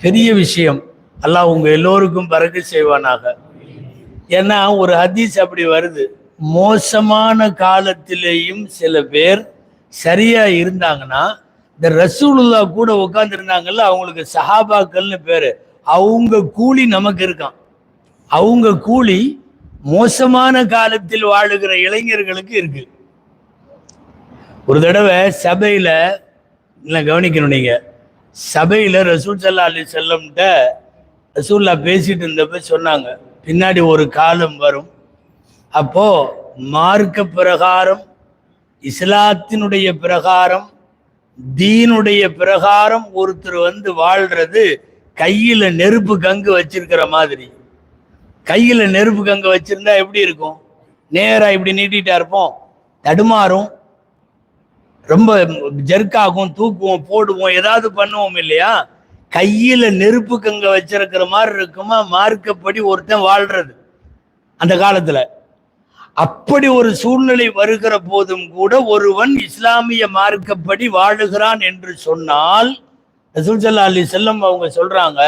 பெரிய விஷயம். அல்லாஹ் உங்க எல்லோருக்கும் பரக்கத் செய்வானாக. ஏன்னா ஒரு ஹதீஸ் அப்படி வருது, மோசமான காலத்திலேயும் சில பேர் சரியா இருந்தாங்கன்னா, இந்த ரசூலுல்லாஹ் கூட உட்கார்ந்து இருந்தாங்கல்ல, அவங்களுக்கு சஹாபாக்கள்னு பேரு, அவங்க கூலி நமக்கு இருக்கான். அவங்க கூலி மோசமான காலத்தில் வாழுகிற இளைஞர்களுக்கு இருக்கு. ஒரு தடவை சபையில கவனிக்கணும், நீங்க சபையில ரசூல் ஸல்லல்லாஹு அலைஹி வஸல்லம்ட்ட ரசூல்லா பேசிட்டு இருந்தப்ப சொன்னாங்க, பின்னாடி ஒரு காலம் வரும், அப்போ மார்க்க பிரகாரம், இஸ்லாத்தினுடைய பிரகாரம், தீனுடைய பிரகாரம் ஒருத்தர் வந்து வாழ்றது கையில நெருப்பு கங்கு வச்சிருக்கிற மாதிரி. கையில நெருப்பு கங்கு வச்சிருந்தா எப்படி இருக்கும்? நேரா இப்படி நீட்டிட்டா இருப்போம், தடுமாறும், ரொம்ப ஜெர்க்காகும், தூக்குவோம், போடுவோம், ஏதாவது பண்ணுவோம் இல்லையா? கையில நெருப்பு கங்க வச்சிருக்கிற மாதிரி இருக்குமா மார்க்கப்படி ஒருத்தன் வாழ்றது அந்த காலத்துல. அப்படி ஒரு சூழ்நிலை வருகிற போதும் கூட ஒருவன் இஸ்லாமிய மார்க்கப்படி வாழுகிறான் என்று சொன்னால், ரசூல் ஸல்லல்லாஹு அலைஹி வஸல்லம் அவங்க சொல்றாங்க,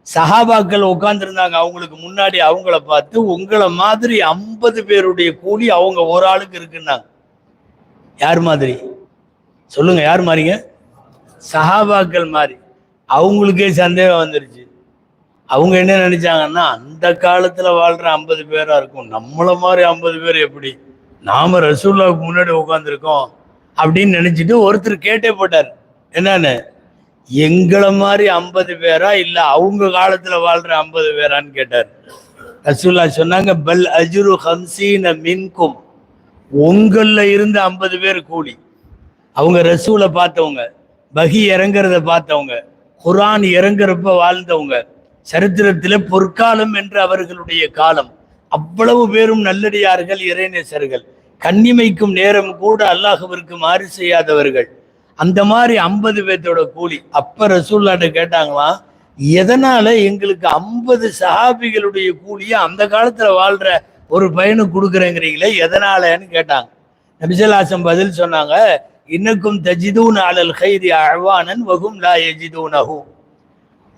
சஹாபாக்கள் உட்கார்ந்துருந்தாங்க அவங்களுக்கு முன்னாடி, அவங்கள பார்த்து உங்களை மாதிரி 50 பேருடைய கூலி அவங்க ஒரு ஆளுக்கு இருக்குன்னாங்க. யார் மாதிரி சொல்லுங்க? யார் மாதிரிங்க? சஹாபாக்கள் மாதிரி. அவங்களுக்கே சந்தேகம் வந்துருச்சு. அவங்க என்ன நினைச்சாங்கன்னா, அந்த காலத்துல வாழ்ற 50 பேரா இருக்கும், நம்மள மாதிரி 50 பேர் எப்படி, நாம ரசூலுல்லாஹ்வுக்கு முன்னாடி உட்காந்துருக்கோம் அப்படின்னு நினைச்சிட்டு ஒருத்தர் கேட்டே போட்டார், என்னன்னு, எங்களை மாதிரி 50 பேரா இல்ல அவங்க காலத்துல வாழ்ற 50 பேரான்னு கேட்டார். ரசூலுல்லாஹ் சொன்னாங்க, பல் அஜ்ரு 50 மின்கும், உங்கள இருந்து 50 பேர் கூலி. அவங்க ரசூலை பார்த்தவங்க, வஹி இறங்குறத பார்த்தவங்க, குர்ஆன் இறங்குறப்ப வாழ்ந்தவங்க, சரித்திரத்திலே பொற்காலம் என்று அவர்களுடைய காலம், அவ்வளவு பேரும் நல்லடியார்கள், இறைநேசர்கள், கண்ணிமைக்கும் நேரம் கூட அல்லாஹ்விற்கு மாறு செய்யாதவர்கள். அந்த மாதிரி 50 பேர்த்தோட கூலி. அப்ப ரசூலுல்லாஹ்ட்ட கேட்டாங்களாம், எதனால எங்களுக்கு 50 சஹாபிகளுடைய கூலியை அந்த காலத்துல வாழ்ற ஒரு பையனுக்கு கொடுக்குறேங்கிறீங்களே, எதனாலன்னு கேட்டாங்க. நபி ஸல்லல்லாஹு அலைஹி வஸல்லம் பதில் சொன்னாங்க, இன்னக்கும் தஜிதூன அலல் கைரி அஅவானன் வஹும் லா யஜிதூனஹு,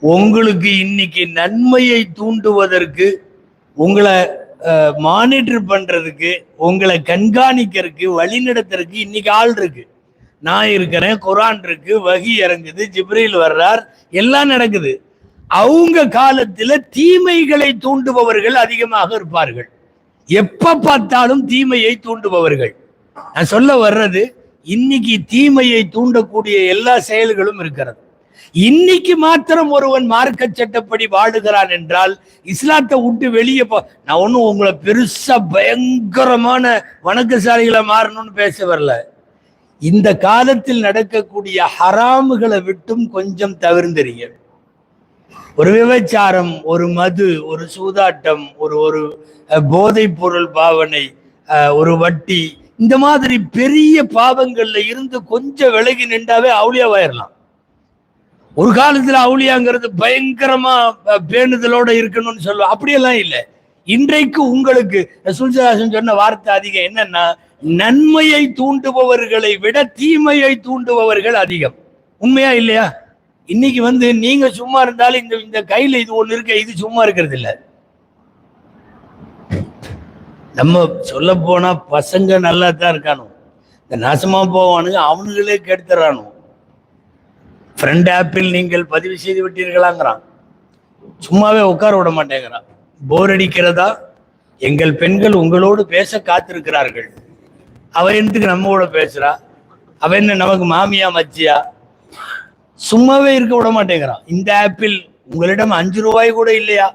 உங்களுக்கு இன்னைக்கு நன்மையை தூண்டுவதற்கு, உங்களை மானிட்டர் பண்றதுக்கு, உங்களை கண்காணிக்கிறதுக்கு, வழிநடத்துறதுக்கு இன்னைக்கு ஆள் இருக்கு. நான் இருக்கிறேன், குர்ஆன் இருக்கு, வஹி இறங்குது, ஜிப்ரீல் வர்றார், எல்லாம் நடக்குது. அவங்க காலத்துல தீமைகளை தூண்டுபவர்கள் அதிகமாக இருப்பார்கள். எப்ப பார்த்தாலும் தீமையை தூண்டுபவர்கள். நான் சொல்ல வர்றது, இன்னைக்கு தீமையை தூண்டக்கூடிய எல்லா செயல்களும் இருக்கிறது. இன்னைக்கு மாத்திரம் ஒருவன் மார்க்க சட்டப்படி வாழுகிறான் என்றால், இஸ்லாத்தை விட்டு வெளியே நான் ஒன்றும் உங்களை பெருசா பயங்கரமான வணக்கசாலிகளை மாறணும்னு பேச வரல. இந்த காலத்தில் நடக்கக்கூடிய ஹராமுகளை விட்டும் கொஞ்சம் தவிர்ந்தறீங்க. ஒரு விபச்சாரம், ஒரு மது, ஒரு சூதாட்டம், ஒரு போதைப் பொருள் பாவனை, ஒரு வட்டி, இந்த மாதிரி பெரிய பாவங்கள்ல இருந்து கொஞ்சம் விலகி நின்றாவே அவுளியாவாயிரலாம். ஒரு காலத்துல அவுளியாங்கிறது பயங்கரமா பேணுதலோட இருக்கணும்னு சொல்லுவோம், அப்படியெல்லாம் இல்லை. இன்றைக்கு உங்களுக்கு ரசூல் ஸல்லல்லாஹு அலைஹி வஸல்லம் சொன்ன வார்த்தை அதிகம். என்னன்னா, நன்மையை தூண்டுபவர்களை விட தீமையை தூண்டுபவர்கள் அதிகம். உண்மையா இல்லையா? இன்னைக்கு நீங்க சும்மா இருந்தாலும் இந்த கையில இது ஒண்ணு இருக்க, இது சும்மா இருக்கிறது இல்லை. நம்ம சொல்ல போனா பசங்க நல்லா தான் இருக்கானோ, இந்த நாசமா போவானுங்க அவனுங்களே கெடுத்துறானோ. ஃப்ரெண்ட் ஆப்பில் நீங்கள் பதிவு செய்து விட்டீர்களாங்கிறான், சும்மாவே உட்கார விட மாட்டேங்கிறான். போர் அடிக்கிறதா? எங்கள் பெண்கள் உங்களோடு பேச காத்திருக்கிறார்கள். அவ என்னத்துக்கு நம்மோட பேசுறா? அவ என்ன நமக்கு மாமியா மச்சியா? சும்மாவே இருக்க விட மாட்டேங்கிறான். இந்த ஆப்பில் உங்களிடம் 5 ரூபாய் கூட இல்லையா?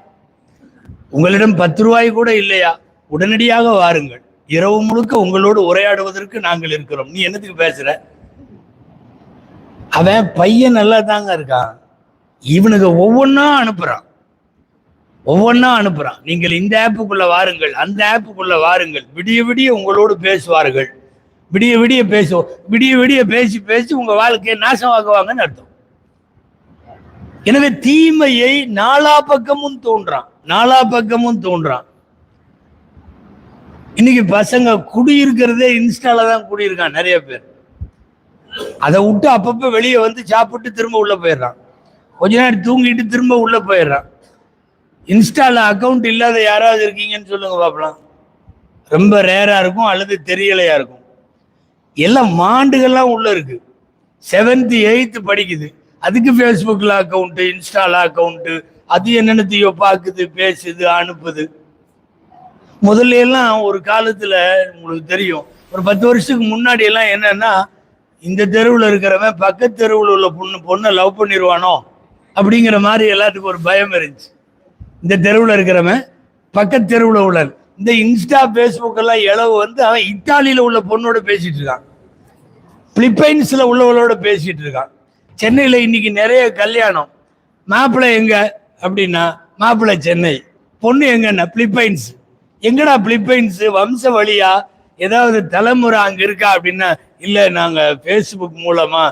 உங்களிடம் 10 ரூபாய் கூட இல்லையா? உடனடியாக வாருங்கள், இரவு முழுக்க உங்களோடு உரையாடுவதற்கு நாங்கள் இருக்கிறோம். நீ என்னத்துக்கு பேசுற? அவன் பையன் நல்லா தாங்க இருக்கான், இவனுக்கு ஒவ்வொன்னா அனுப்புறான். நீங்கள் இந்த ஆப்புக்குள்ள வாருங்கள், அந்த ஆப்புக்குள்ள வாருங்கள், விடிய விடிய உங்களோடு பேசுவார்கள். விடிய விடிய பேசுவோம். விடிய விடிய பேசி பேசி உங்க வாழ்க்கையை நாசமாக்குவாங்கன்னு அர்த்தம். எனவே தீமையை நாலா பக்கமும் தோன்றான். இன்னைக்கு பசங்க குடியிருக்கிறதே இன்ஸ்டால தான் குடியிருக்கான் நிறைய பேர். அதை விட்டு அப்பப்ப வெளியே வந்து சாப்பிட்டு திரும்ப உள்ள போயிடுறான். கொஞ்ச நேரம் தூங்கிட்டு திரும்ப உள்ள போயிடுறான். இன்ஸ்டால அக்கௌண்ட் இல்லாத யாராவது இருக்கீங்கன்னு சொல்லுங்க பாப்பலாம். ரொம்ப ரேரா இருக்கும் அல்லது தெரியலையா இருக்கும். எல்லாம் மாண்டுகள்லாம் உள்ள இருக்கு. 7th 8th படிக்குது, அதுக்கு ஃபேஸ்புக்கில் அக்கௌண்ட்டு, இன்ஸ்டால அக்கௌண்ட்டு, அது என்னென்னத்தையோ பார்க்குது, பேசுது, அனுப்புது. முதல்ல எல்லாம் ஒரு காலத்துல உங்களுக்கு தெரியும், ஒரு 10 வருஷத்துக்கு முன்னாடி எல்லாம் என்னன்னா, இந்த தெருவில் இருக்கிறவன் பக்கத்து தெருவில் உள்ள பொண்ணை லவ் பண்ணிடுவானோ அப்படிங்கிற மாதிரி எல்லாத்துக்கும் ஒரு பயம் இருந்துச்சு. இந்த தெருவில் இருக்கிறவன் பக்கத்து தெருவில் உள்ள இந்த இன்ஸ்டா ஃபேஸ்புக் எல்லாம் இளவு வந்து அவன் இத்தாலியில உள்ள பொண்ணோட பேசிட்டு இருக்கான், பிலிப்பைன்ஸ்ல உள்ளவளோட பேசிட்டு இருக்கான். சென்னையில இன்னைக்கு நிறைய கல்யாணம், மாப்பிள்ளை எங்க அப்படின்னா மாப்பிள்ளை சென்னை, பொண்ணு எங்கன்னா பிலிப்பைன்ஸ். எங்கடா பிலிப்பைன்ஸ்? வம்ச வழியா ஏதாவது தலைமுறை அங்க இருக்கா அப்படின்னா இல்ல, நாங்க ஃபேஸ்புக் மூலமா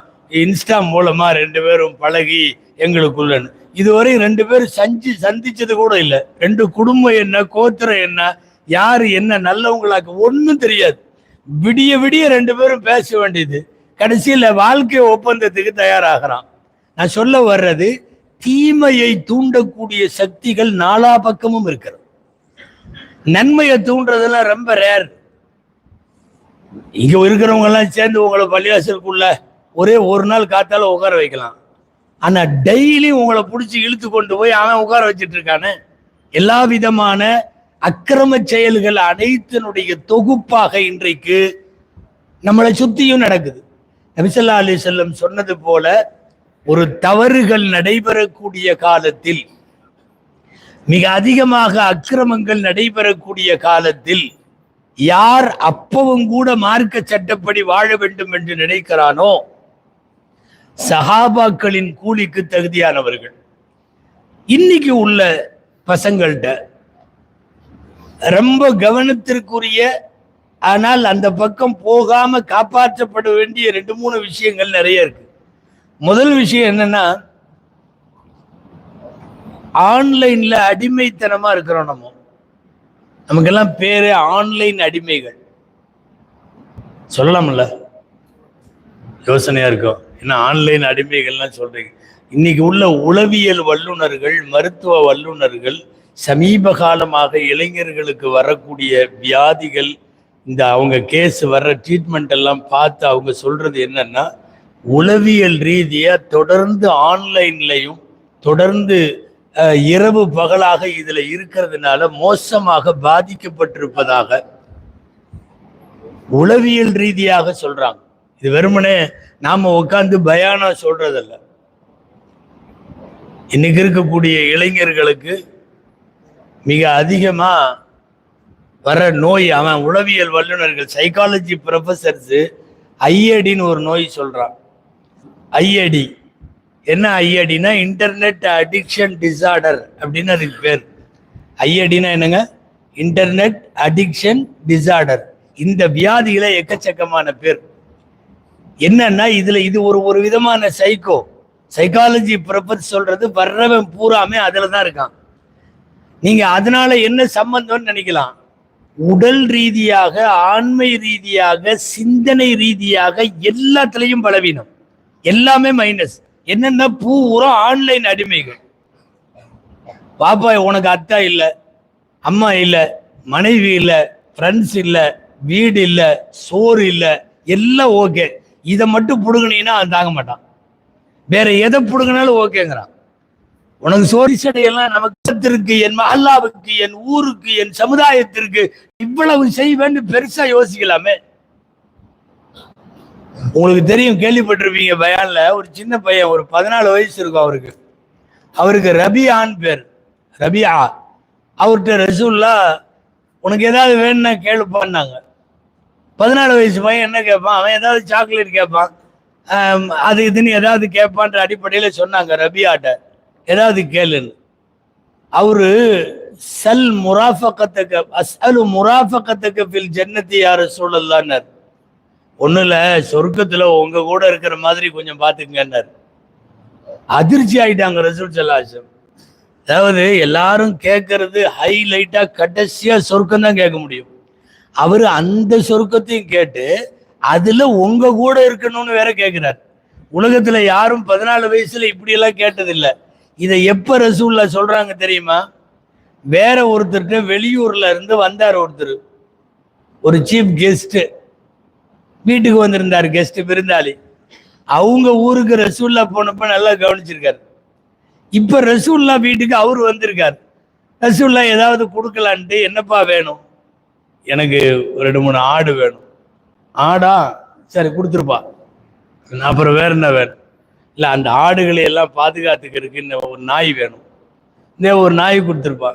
இன்ஸ்டா மூலமா 2 பேரும் பழகி எங்களுக்குள்ளன்னு. இதுவரை 2 பேரும் சந்திச்சது கூட இல்லை. 2 குடும்பம் என்ன, கோத்திரம் என்ன, யாரு என்ன, நல்லவங்களாக்கு ஒன்றும் தெரியாது. விடிய விடிய 2 பேரும் பேச வேண்டியது. கடைசியில் வாழ்க்கை ஒப்பந்தத்துக்கு தயாராகிறான். நான் சொல்ல வர்றது, தீமையை தூண்டக்கூடிய சக்திகள் நாலா பக்கமும் இருக்கிறது. நன்மையை தூண்டுறதெல்லாம் ரொம்ப ரேர். இங்க இருக்கிறவங்க எல்லாம் சேர்ந்து உங்களை பள்ளிவாசலுக்குள்ள ஒரே ஒரு நாள் காத்தால உட்கார வைக்கலாம். ஆனா டெய்லி உங்களை பிடிச்சி இழுத்து கொண்டு போய் அவன் உட்கார வச்சிட்டு இருக்கானே. எல்லா விதமான அக்கிரம செயல்கள் அனைத்தினுடைய தொகுப்பாக இன்றைக்கு நம்மளை சுத்தியும் நடக்குது. நபி ஸல்லல்லாஹு அலைஹி வஸல்லம் சொன்னது போல, ஒரு தவறுகள் நடைபெறக்கூடிய காலத்தில், மிக அதிகமாக அக்கிரமங்கள் நடைபெறக்கூடிய காலத்தில், யார் அப்பவும் கூட மார்க்க சட்டப்படி வாழ வேண்டும் என்று நினைக்கிறானோ சஹாபாக்களின் கூலிக்கு தகுதியானவர்கள். இன்னைக்கு உள்ள பசங்கள்கிட்ட ரொம்ப கவனத்திற்குரிய, ஆனால் அந்த பக்கம் போகாம காப்பாற்றப்பட வேண்டிய 2-3 விஷயங்கள் நிறைய இருக்கு. முதல் விஷயம் என்னன்னா, ஆன்லைன்ல அடிமைத்தனமா இருக்கிறோம். நமக்கெல்லாம் பேரு ஆன்லைன் அடிமைகள் சொல்லலாம்ல, யோசனையா இருக்கும். என்ன ஆன்லைன் அடிமைகள்லாம் சொல்றீங்க? இன்னைக்கு உள்ள உளவியல் வல்லுநர்கள், மருத்துவ வல்லுநர்கள் சமீப காலமாக இளைஞர்களுக்கு வரக்கூடிய வியாதிகள், இந்த அவங்க கேஸ் வர்ற ட்ரீட்மெண்ட் எல்லாம் பார்த்து அவங்க சொல்றது என்னன்னா, உளவியல் ரீதியா தொடர்ந்து ஆன்லைன்லையும் தொடர்ந்து இரவு பகலாக இதுல இருக்கிறதுனால மோசமாக பாதிக்கப்பட்டிருப்பதாக உளவியல் ரீதியாக சொல்றாங்க. இது வெறுமனே நாம உட்கார்ந்து பயானா சொல்றதல்ல. இன்னைக்கு இருக்கக்கூடிய இளைஞர்களுக்கு மிக அதிகமா வர நோய், அவன் உளவியல் வல்லுநர்கள், சைக்காலஜி ப்ரொஃபசர்ஸ் ஐஏடின்னு ஒரு நோய் சொல்றான். ஐஏடி என்ன? ஐஏடினா இன்டர்நெட் அடிக்ஷன் டிசார்டர் அப்படின்னு அதுக்கு பேர். ஐஏடினா என்னங்க? Internet addiction disorder. இந்த வியாதியில எக்கச்சக்கமான பேர். என்னன்னா இது ஒரு விதமான சைக்காலஜி ப்ரொஃபசர் சொல்றது, வர்றவன் பூராமே அதுல தான் இருக்கான். நீங்க அதனால என்ன சம்பந்தம்னு நினைக்கலாம். உடல் ரீதியாக, ஆண்மை ரீதியாக, சிந்தனை ரீதியாக எல்லாத்துலயும் பலவீனம், எல்லாமே மைனஸ். என்னன்னா பூரா ஆன்லைன் அடிமைகள். பாப்பா உனக்கு அத்தா இல்லை, அம்மா இல்லை, மனைவி இல்லை, ஃப்ரெண்ட்ஸ் இல்லை, வீடு இல்லை, சோறு இல்லை, எல்லாம் ஓகே. இதை மட்டும் புடுங்கினீங்கன்னா அவன் தாங்க மாட்டான். வேற எதை புடுங்கினாலும் ஓகேங்கிறான். உனக்கு சோரிசடையெல்லாம் நமக்கு, என் மஹல்லாவுக்கு, என் ஊருக்கு, என் சமுதாயத்திற்கு இவ்வளவு செய்வேன்னு பெருசா யோசிக்கலாமே. உங்களுக்கு தெரியும், கேள்விப்பட்டிருப்பீங்க, பயான்ல ஒரு சின்ன பையன், ஒரு 14 வயசு இருக்கும் அவருக்கு ரபியான்னு பேர், ரபியா. அவர்கிட்ட ரசூல்லா உனக்கு ஏதாவது வேணும்னா கேளுப்பான்னாங்க. 14 வயசு பையன் என்ன கேட்பான்? அவன் ஏதாவது சாக்லேட் கேட்பான், அது இதுன்னு ஏதாவது கேட்பான்ற அடிப்படையில் சொன்னாங்க ரபியாட்ட, ஏதாவது கேளுன்னு. அவரு சல் முராஃபகத்துக்கு, அஸ்அலு முராஃபகத்துக்கு ஃபில் ஜன்னத்தி யா ரசூலல்லாஹ்னார். ஒண்ணும் இல்ல, சொர்க்கத்துல உங்க கூட இருக்கிற மாதிரி கொஞ்சம் பாத்துக்கங்கன்னாரு. அதிர்ச்சி ஆயிட்டாங்க ரசூல் ஸல்லல்லாஹு அலைஹி வஸல்லம். அதாவது எல்லாரும் கேட்கறது ஹைலைட்டா கடைசியா சொர்க்கம் தான் கேட்க முடியும். அவரு அந்த சொர்க்கத்தையும் கேட்டு அதுல உங்க கூட இருக்கணும்னு வேற கேட்கிறார். உலகத்துல யாரும் 14 வயசுல இப்படி எல்லாம் கேட்டதில்லை. இதை எப்ப ரசூல்லா சொல்றாங்க தெரியுமா? வேற ஒருத்தர்கிட்ட வெளியூர்ல இருந்து வந்தார் ஒருத்தர், ஒரு சீஃப் கெஸ்ட் வீட்டுக்கு வந்திருந்தார், கெஸ்ட் விருந்தாளி. அவங்க ஊருக்கு ரசூல்லா போனப்ப நல்லா கவனிச்சிருக்காரு. இப்ப ரசூல்லா வீட்டுக்கு அவரு வந்திருக்காரு. ரசூல்லா ஏதாவது கொடுக்கலான்ட்டு, என்னப்பா வேணும்? எனக்கு 2-3 ஆடு வேணும். ஆடா, சரி கொடுத்துருப்பா. அப்புறம் வேற என்ன வேணும்? இல்லை, அந்த ஆடுகளை எல்லாம் பாதுகாத்துக்கிறதுக்கு இந்த ஒரு நாய் வேணும். இந்த ஒரு நாய் கொடுத்துருப்பா.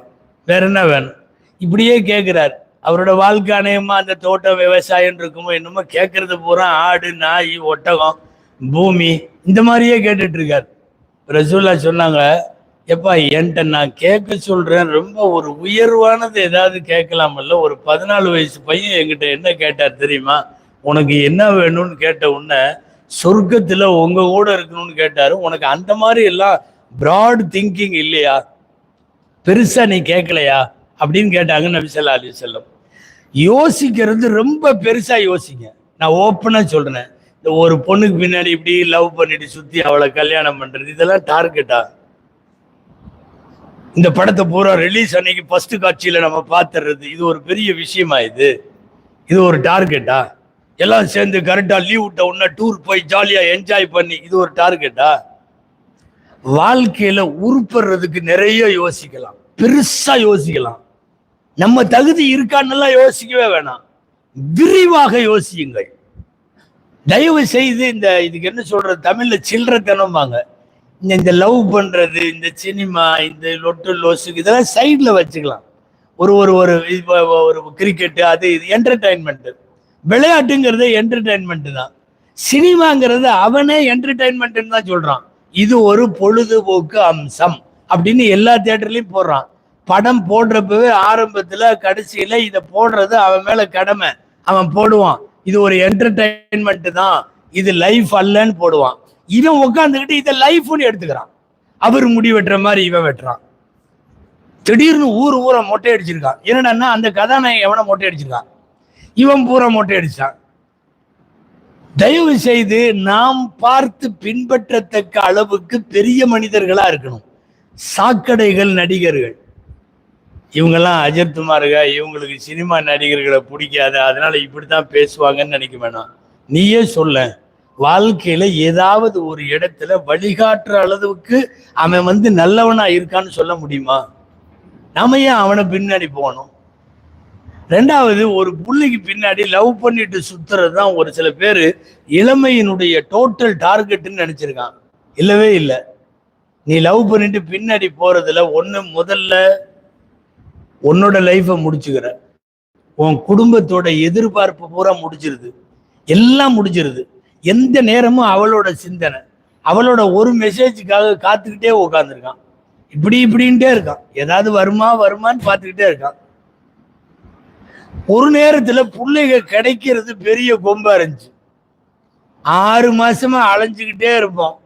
வேற என்ன வேணும்? இப்படியே கேட்கிறார். அவரோட வாழ்க்கை அநேகமா அந்த தோட்டம் விவசாயம் இருக்குமோ என்னமோ, கேட்கறது பூரா ஆடு, நாய், ஒட்டகம், பூமி, இந்த மாதிரியே கேட்டுட்டு இருக்காரு. ரசூல்லா சொன்னாங்க, எப்பா என்கிட்ட நான் கேட்க சொல்றேன், ரொம்ப ஒரு உயர்வானது ஏதாவது கேட்கலாமல்ல. ஒரு 14 வயசு பையன் என்கிட்ட என்ன கேட்டார் தெரியுமா? உனக்கு என்ன வேணும்னு கேட்ட உடனே சொர்க்கத்துல உங்க கூட இருக்கணும்னு கேட்டாரு. உனக்கு அந்த மாதிரி எல்லாம் பிராட் திங்கிங் இல்லையா? பெருசா நீ கேட்கலையா அப்படின்னு கேட்டாங்க நபி ஸல்லல்லாஹு அலைஹி வஸல்லம். யோசிக்கிறது ரொம்ப பெருசா யோசிங்க. நான் ஓப்பனா சொல்றேன், இந்த ஒரு பொண்ணுக்கு பின்னாடி இப்படி லவ் பண்ணிட்டு சுத்தி அவளை கல்யாணம் பண்றது, இதெல்லாம் டார்கெட்டா? இந்த படத்தை பூரா ரிலீஸ் அன்னைக்கு ஃபர்ஸ்ட் காட்சியில நம்ம பார்த்துறது, இது ஒரு பெரிய விஷயமா? இது ஒரு டார்கெட்டா? எல்லாம் சேர்ந்து கரெக்டா லீவ் விட்ட உடனே டூர் போய் ஜாலியா என்ஜாய் பண்ணி, இது ஒரு டார்கெட்டா? வாழ்க்கையில உருப்படுறதுக்கு நிறைய யோசிக்கலாம், பெருசா யோசிக்கலாம். நம்ம தகுதி இருக்கான்னு யோசிக்கவே வேணாம், விரிவாக யோசியுங்கள். தயவு செய்து இதுக்கு என்ன சொல்றது, தமிழ்ல சில்லறத்தனம்பாங்க. இந்த லவ் பண்றது, இந்த சினிமா, இந்த லொட்டு லோசுக்கு இதெல்லாம் சைட்ல வச்சுக்கலாம். ஒரு ஒரு ஒரு கிரிக்கெட்டு, அது இது என்டர்டைன்மெண்ட். விளையாட்டுங்கிறது என்டர்டைன்மெண்ட் தான். சினிமாங்கிறது அவனே என்டர்டைன்மெண்ட் தான் சொல்றான். இது ஒரு பொழுதுபோக்கு அம்சம் அப்படின்னு எல்லா தியேட்டர்லயும் போடுறான். படம் போடுறப்பவே ஆரம்பத்துல கடைசியில இதை போடுறது அவன் மேல கடமை, அவன் போடுவான். இது ஒரு என்டர்டைன்மெண்ட் தான், இது லைஃப் அல்லன்னு போடுவான். இவன் உட்காந்துக்கிட்டு இதை லைஃப்னு எடுத்துக்கிறான். அவர் முடி வெட்டுற மாதிரி இவன் வெட்டுறான். திடீர்னு ஊரை மொட்டை அடிச்சிருக்கான். என்னடா அந்த கதாநாயகன் எவனை மொட்டை அடிச்சிருக்கான், இவன் பூரா மொட்டை அடிச்சான். தயவு செய்து நாம் பார்த்து பின்பற்றத்தக்க அளவுக்கு பெரிய மனிதர்களா இருக்கணும். சாக்கடைகள் நடிகர்கள் இவங்கெல்லாம் அஜித்குமாருங்க, இவங்களுக்கு சினிமா நடிகர்களை பிடிக்காது, அதனால இப்படித்தான் பேசுவாங்கன்னு நினைக்க வேணாம். நீயே சொல்ல, வாழ்க்கையில ஏதாவது ஒரு இடத்துல வழிகாட்டுற அளவுக்கு அவன் நல்லவனா இருக்கான்னு சொல்ல முடியுமா? நாம ஏன் அவனை பின்னாடி போகணும்? ரெண்டாவது, ஒரு புள்ளைக்கு பின்னாடி லவ் பண்ணிட்டு சுத்துறது தான் ஒரு சில பேர் இளமையினுடைய டோட்டல் டார்கெட்னு நினைச்சிருக்கான். இல்லவே இல்லை. நீ லவ் பண்ணிட்டு பின்னாடி போறதுல முதல்ல உன்னோட லைஃபை முடிச்சுக்கிற, உன் குடும்பத்தோட எதிர்பார்ப்பு பூரா முடிச்சிருது, எல்லாம் முடிச்சிருது. எந்த நேரமும் அவளோட சிந்தனை, அவளோட ஒரு மெசேஜுக்காக காத்துக்கிட்டே உட்காந்துருக்கான். இப்படின்ட்டே இருக்கான். ஏதாவது வருமான்னு பார்த்துக்கிட்டே இருக்கான். ஒரு நேரத்துல பிள்ளைங்க கிடைக்கிறது பெரிய கொம்பா இருந்துச்சு. 6 மாசமா அலைஞ்சுக்கிட்டே இருப்போம்.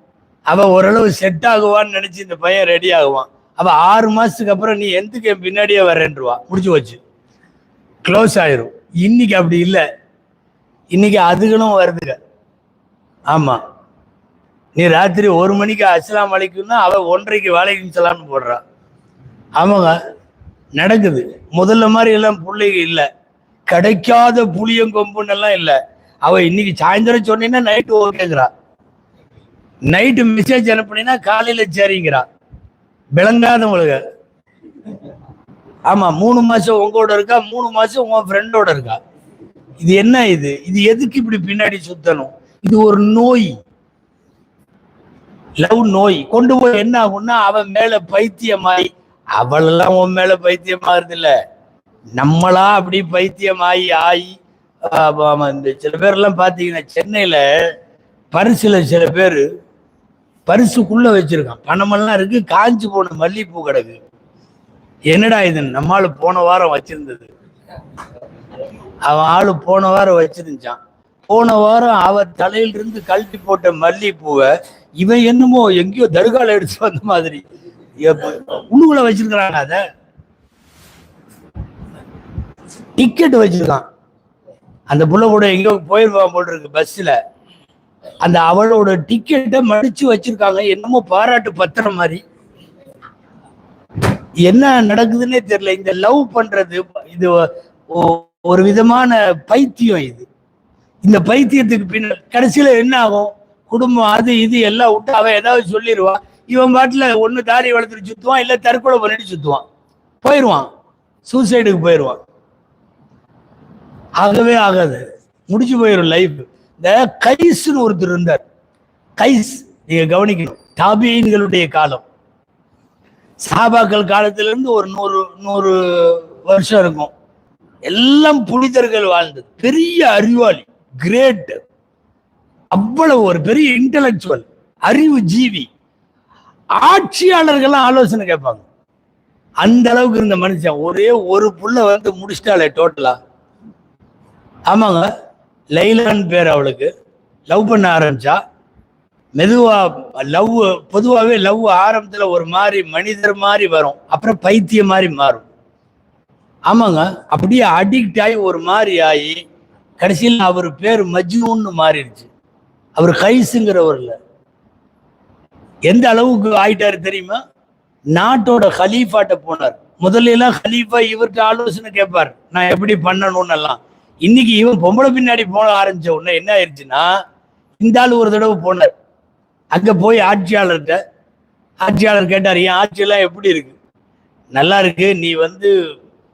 அவ ஓரளவு செட் ஆகுவான்னு நினைச்சு இந்த பையன் ரெடி ஆகுவான். அவ 6 மாசத்துக்கு அப்புறம் நீ எதுக்கு என் பின்னாடியே வரேன்றுவா. முடிச்சு வச்சு க்ளோஸ் ஆயிரும். இன்னைக்கு அப்படி இல்லை. இன்னைக்கு அதுகளும் வருதுங்க. ஆமா, நீ ராத்திரி 1 மணிக்கு அஸ்ஸலாமு அலைக்கும்னா அவ 1:30க்கு வலைக்கும் சலாம்னு போடுறா. ஆமாங்க, நடக்குது. முதல்ல மாதிரி எல்லாம் பிள்ளைங்க இல்லை, கிடைக்காத புளியங்கொம்புன்னு எல்லாம் இல்லை. அவ இன்னைக்கு சாயந்தரம் சொன்னீங்கன்னா நைட்டு ஓகேங்கிறா, நைட்டு மெசேஜ் அனுப்புனீங்கன்னா காலையில சரிங்கிறா. விளங்காதவங்களுக்கு. ஆமா, 3 மாசம் உங்களோட இருக்கா, 3 மாசம் உன் ஃப்ரெண்டோட இருக்கா. இது என்ன? இது எதுக்கு இப்படி பின்னாடி சுத்தணும்? இது ஒரு நோய், லவ் நோய். கொண்டு போய் என்ன ஆகும்னா அவன் மேல பைத்தியமாயி, அவளெல்லாம் உன் மேல பைத்தியமாகறது இல்ல, நம்மளா அப்படி பைத்தியமாயி இந்த சில பேர்லாம் பாத்தீங்கன்னா சென்னையில பரிசுல சில பேர் பரிசுக்குள்ள வச்சிருக்கான், பணமெல்லாம் இருக்கு, காஞ்சி போன மல்லிகைப்பூ கிடக்கு. என்னடா இது? நம்ம ஆளு போன வாரம் வச்சிருந்தது, அவன் ஆளு போன வாரம் வச்சிருந்தான். போன வாரம் அவ தலையிலிருந்து கழட்டி போட்ட மல்லிகைப்பூவை இவன் என்னமோ எங்கேயோ தர்கால எடுத்து வந்த மாதிரி உழுவுல வச்சிருக்கிறாங்க. அத டிக்கெட் வச்சிருக்கான். அந்த புள்ள கூட எங்கேயோ போயிருவான் போல் இருக்கு பஸ்ல. அந்த அவளோட டிக்கெட்டை மடிச்சு வச்சிருக்காங்க, என்னமோ பாராட்டு பத்திரம் மாதிரி. என்ன நடக்குதுன்னே தெரியல. இந்த லவ் பண்றது இது ஒரு விதமான பைத்தியம். இந்த பைத்தியத்துக்கு பின்ன கடைசியில என்ன ஆகும்? குடும்பம் அது இது எல்லாம் விட்டு அவன் ஏதாவது சொல்லிடுவான். இவன் பாட்டுல ஒண்ணு தாடி வளர்த்துட்டு சுத்துவான், இல்ல தற்கொலை பண்ணிட்டு சுத்துவான், போயிடுவான், சூசைடுக்கு போயிடுவான். ஆகவே ஆகாது, முடிச்சு போயிடும் லைஃப். இந்த கைஸ்ன்னு ஒருத்தர் இருந்தார். கைஸ் நீங்க கவனிக்கணும், தாபீன்களுடைய காலம், சஹாபாக்கள் காலத்திலிருந்து ஒரு 100 வருஷம் இருக்கும். எல்லாம் புனிதர்கள் வாழ்ந்தது. பெரிய அறிவாளி, கிரேட், அவ்வளவு ஒரு பெரிய இன்டலெக்சுவல், அறிவு ஜீவி. ஆட்சியாளர்கள் ஆலோசனை கேட்பாங்க. அந்த அளவுக்கு இருந்த மனுஷன். ஒரே ஒரு புள்ள வந்து முடிச்சிட்டாளே டோட்டலா. ஆமாங்க, லைலான்னு பேர் அவளுக்கு. லவ் பண்ண ஆரம்பிச்சா. மெதுவா லவ், பொதுவாகவே லவ் ஆரம்பத்துல ஒரு மாதிரி மனிதர் மாதிரி வரும், அப்புறம் பைத்தியம் மாதிரி மாறும். ஆமாங்க, அப்படியே அடிக்ட் ஆகி ஒரு மாதிரி ஆகி கடைசியில் அவர் பேர் மஜ்னூன்னு மாறிடுச்சு. அவர் கைஸுங்கிறவர் இல்லை. எந்த அளவுக்கு ஆயிட்டாரு தெரியுமா? நாட்டோட ஹலீஃபாட்ட போனார். முதல்ல எல்லாம் ஹலீஃபா இவர்கிட்ட ஆலோசனை கேட்பார், நான் எப்படி பண்ணணும்னு எல்லாம். இன்னைக்கு இவன் பொம்பளை பின்னாடி போன ஆரம்பிச்ச உடனே என்ன ஆயிடுச்சுன்னா, இந்த ஆள் ஒரு தடவை போனார். அங்க போய் ஆட்சியாளர்கிட்ட, ஆட்சியாளர் கேட்டார், என் ஆட்சியெல்லாம் எப்படி இருக்கு? நல்லா இருக்கு, நீ வந்து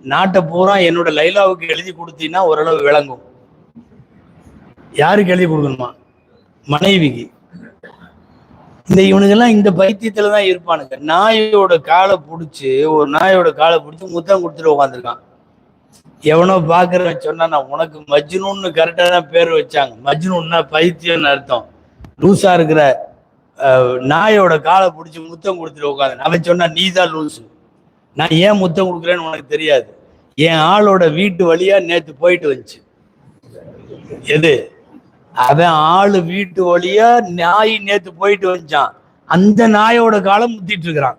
நாட்டை பூரா என்னோட லைலாவுக்கு எழுதி கொடுத்தீங்கன்னா ஓரளவு விளங்கும். யாருக்கு எழுதி கொடுக்கணுமா? மனைவிக்கு. இந்த இவனுக்கெல்லாம் இந்த பைத்தியத்துல தான் இருப்பானுங்க. நாயோட காலை பிடிச்சி, ஒரு நாயோட காலை பிடிச்சி முத்தம் கொடுத்துட்டு உட்காந்துருக்கான். எவனோ பாக்குற சொன்னா, நான் உனக்கு மஜ்னூன்னு கரெக்டா தான் பேர் வச்சாங்க. மஜ்னூன்னா பைத்தியம்னு அர்த்தம். லூசா இருக்கிற நாயோட காலை பிடிச்சி முத்தம் கொடுத்துட்டு உட்காந்து. அவன் சொன்னா, நீ தான் லூசு, நான் ஏன் முத்தம் கொடுக்குறேன்னு உனக்கு தெரியாது. என் ஆளோட வீட்டு வழியா நேத்து போயிட்டு வந்துச்சு. எது? அவன் ஆளு வீட்டு வழியா நாய் நேத்து போயிட்டு வந்துச்சான். அந்த நாயோட காலம் முத்திட்டு இருக்கிறான்.